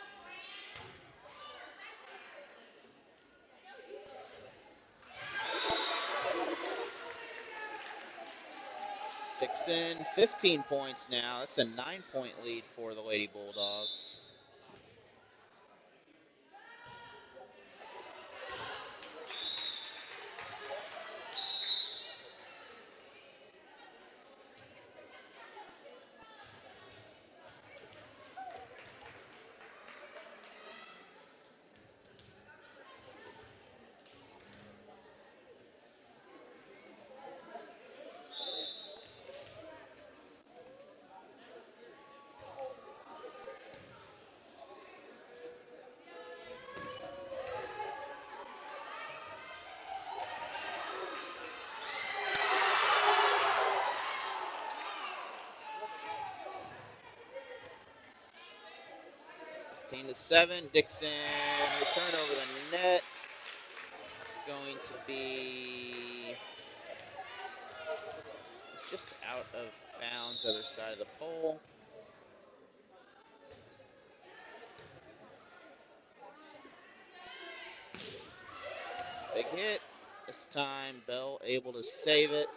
Speaker 3: Dixon, 15 points now. That's a 9-point lead for the Lady Bulldogs. To 7, Dixon return over the net. It's going to be just out of bounds, other side of the pole. Big hit. This time, Belle able to save it.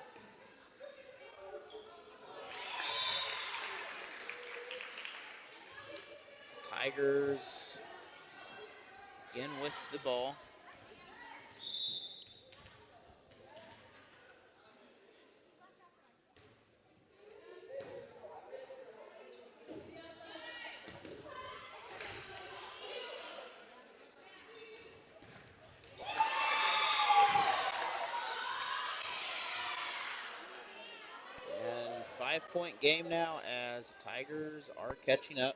Speaker 3: Tigers again with the ball. And 5-point game now as the Tigers are catching up.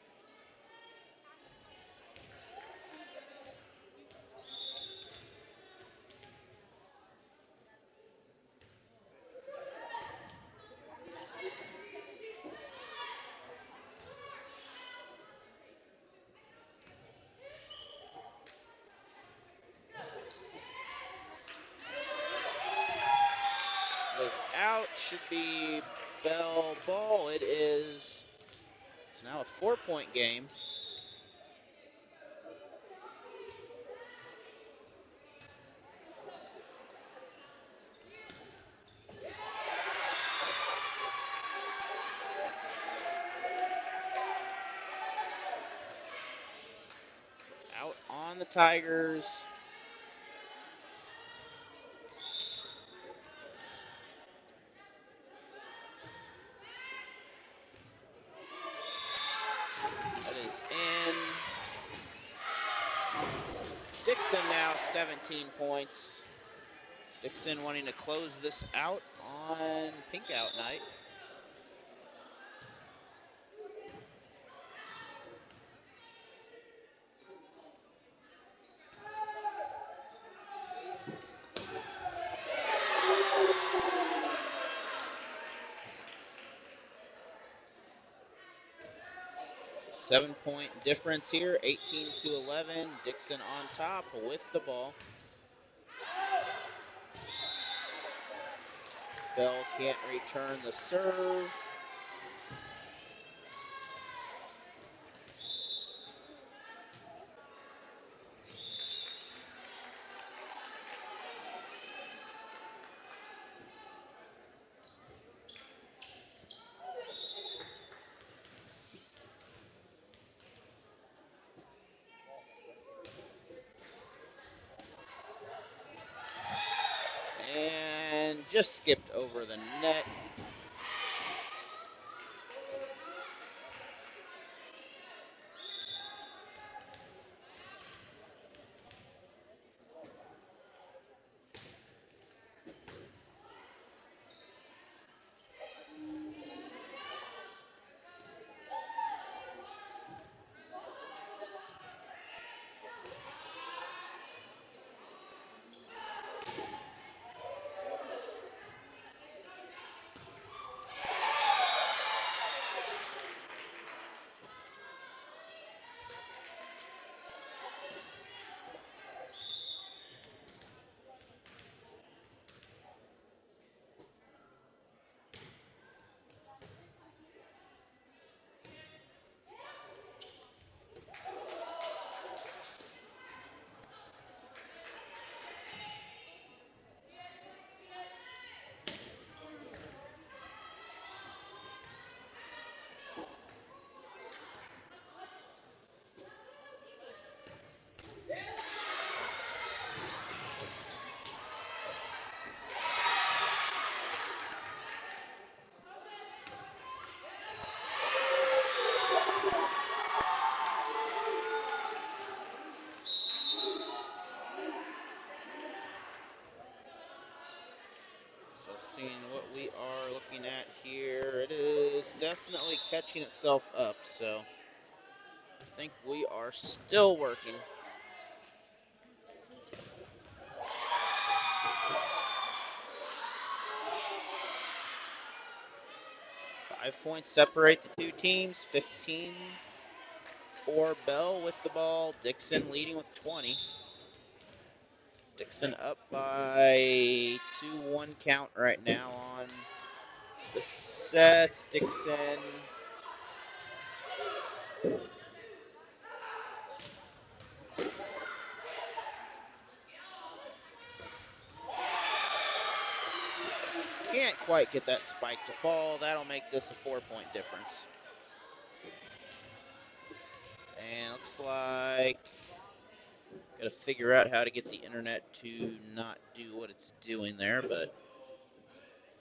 Speaker 3: Is out, should be Belle ball. It is. It's now a 4-point game. So out on the Tigers. That is in. Dixon now 17 points. Dixon wanting to close this out on pink out night. It's a 7-point difference here, 18-11. Dixon on top with the ball. Belle can't return the serve. And just skipped over the net. seeing what we are looking at here. It is definitely catching itself up, so I think we are still working. Five points separate the two teams, 15 for Belle with the ball. Dixon leading with 20. Dixon up by 2-1 count right now on the sets. Dixon can't quite get that spike to fall. That'll make this a 4-point difference. And looks like got to figure out how to get the internet to not do what it's doing there, but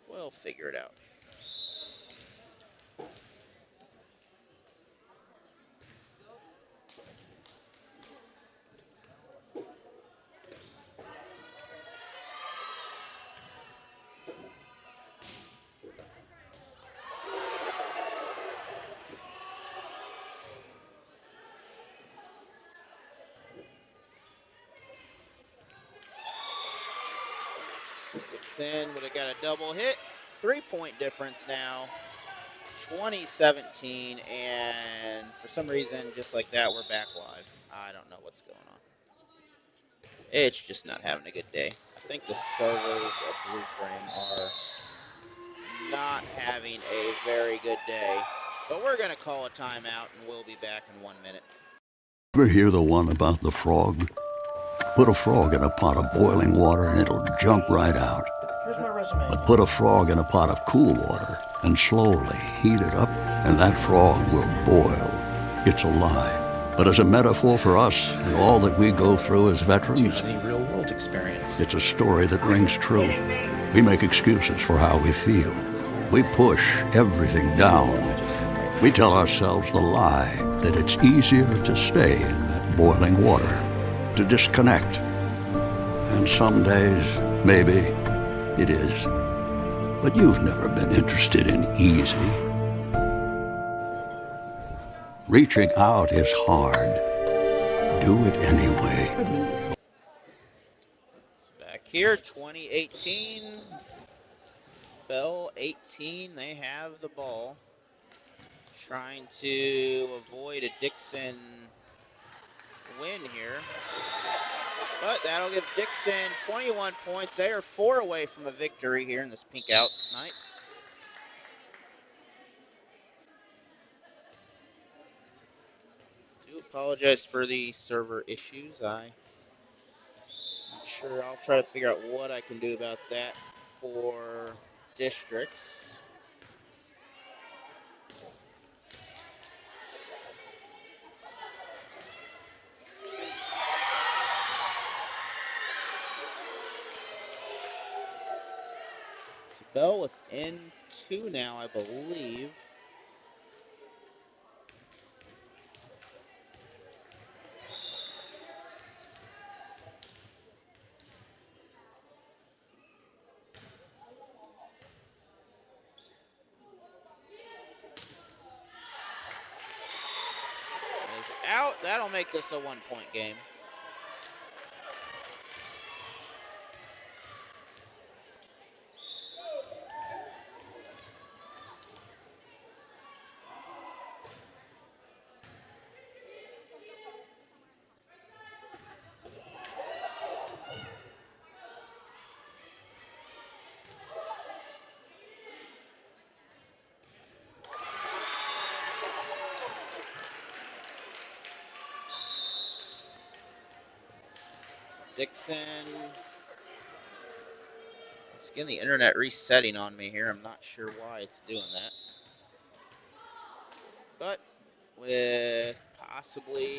Speaker 3: we'll figure it out. Dixon would have got a double hit. 3-point difference now. 2017, and for some reason, just like that, we're back live. I don't know what's going on. It's just not having a good day. I think the servers at Blue Frame are not having a very good day. But we're going to call a timeout, and we'll be back in 1 minute.
Speaker 9: Ever hear the one about the frog? Put a frog in a pot of boiling water and it'll jump right out.
Speaker 2: Here's my resume.
Speaker 9: But put a frog in a pot of cool water and slowly heat it up, and that frog will boil. It's a lie. But as a metaphor for us and all that we go through as veterans,
Speaker 10: real-world experience.
Speaker 9: it's a story that rings true. We make excuses for how we feel. We push everything down. We tell ourselves the lie that it's easier to stay in that boiling water, to disconnect. And some days, maybe, it is. But you've never been interested in easy. Reaching out is hard. Do it anyway.
Speaker 3: Back here, 2018. Belle 18, they have the ball. Trying to avoid a Dixon win here. But that'll give Dixon 21 points. They are 4 away from a victory here in this pink out night. Do apologize for the server issues. I'm not sure. I'll try to figure out what I can do about that for districts. So Belle within 2 now, I believe. Is out. That'll make this a 1-point game. Dixon. It's getting the internet resetting on me here. I'm not sure why it's doing that. But with possibly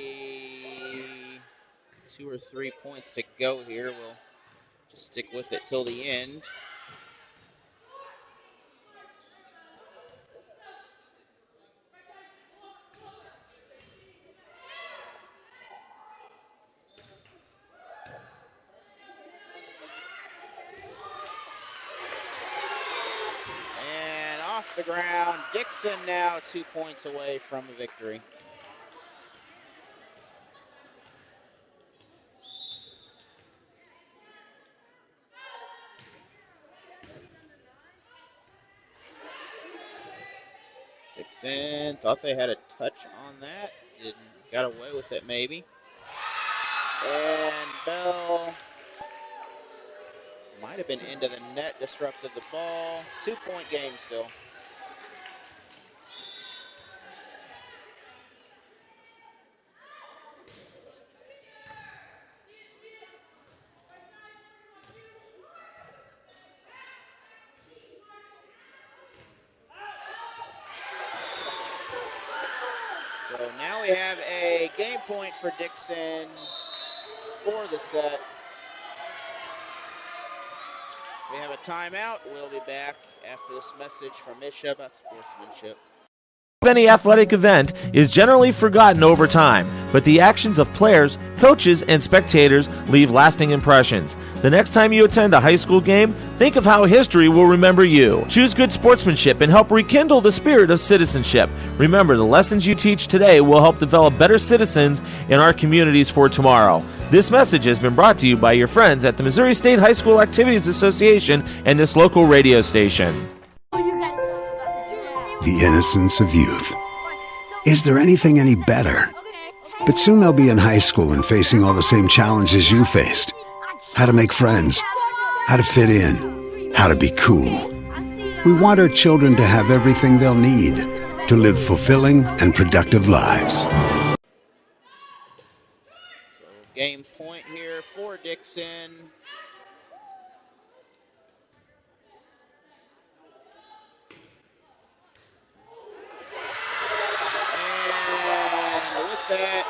Speaker 3: 2 or 3 points to go here, we'll just stick with it till the end. off the ground. Dixon now 2 points away from a victory. Dixon thought they had a touch on that. Got away with it maybe. And Belle might have been into the net, disrupted the ball. 2-point game still. So now we have a game point for Dixon for the set. We have a timeout. We'll be back after this message from Misha about sportsmanship.
Speaker 4: Any athletic event is generally forgotten over time, but the actions of players, coaches, and spectators leave lasting impressions. The next time you attend a high school game, think of how history will remember you. Choose good sportsmanship and help rekindle the spirit of citizenship. Remember, the lessons you teach today will help develop better citizens in our communities for tomorrow. This message has been brought to you by your friends at the Missouri State High School Activities Association and this local radio station.
Speaker 5: The innocence of youth. Is there anything any better? But soon they'll be in high school and facing all the same challenges you faced. How to make friends, how to fit in, how to be cool. We want our children to have everything they'll need to live fulfilling and productive lives.
Speaker 3: So game point here for Dixon. And with that,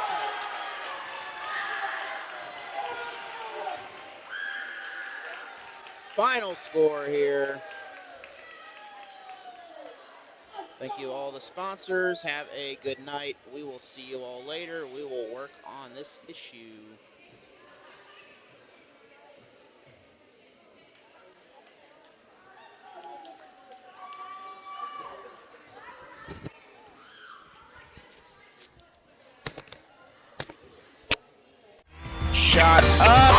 Speaker 3: final score here. Thank you all the sponsors. Have a good night. We will see you all later. We will work on this issue.
Speaker 1: Shot up.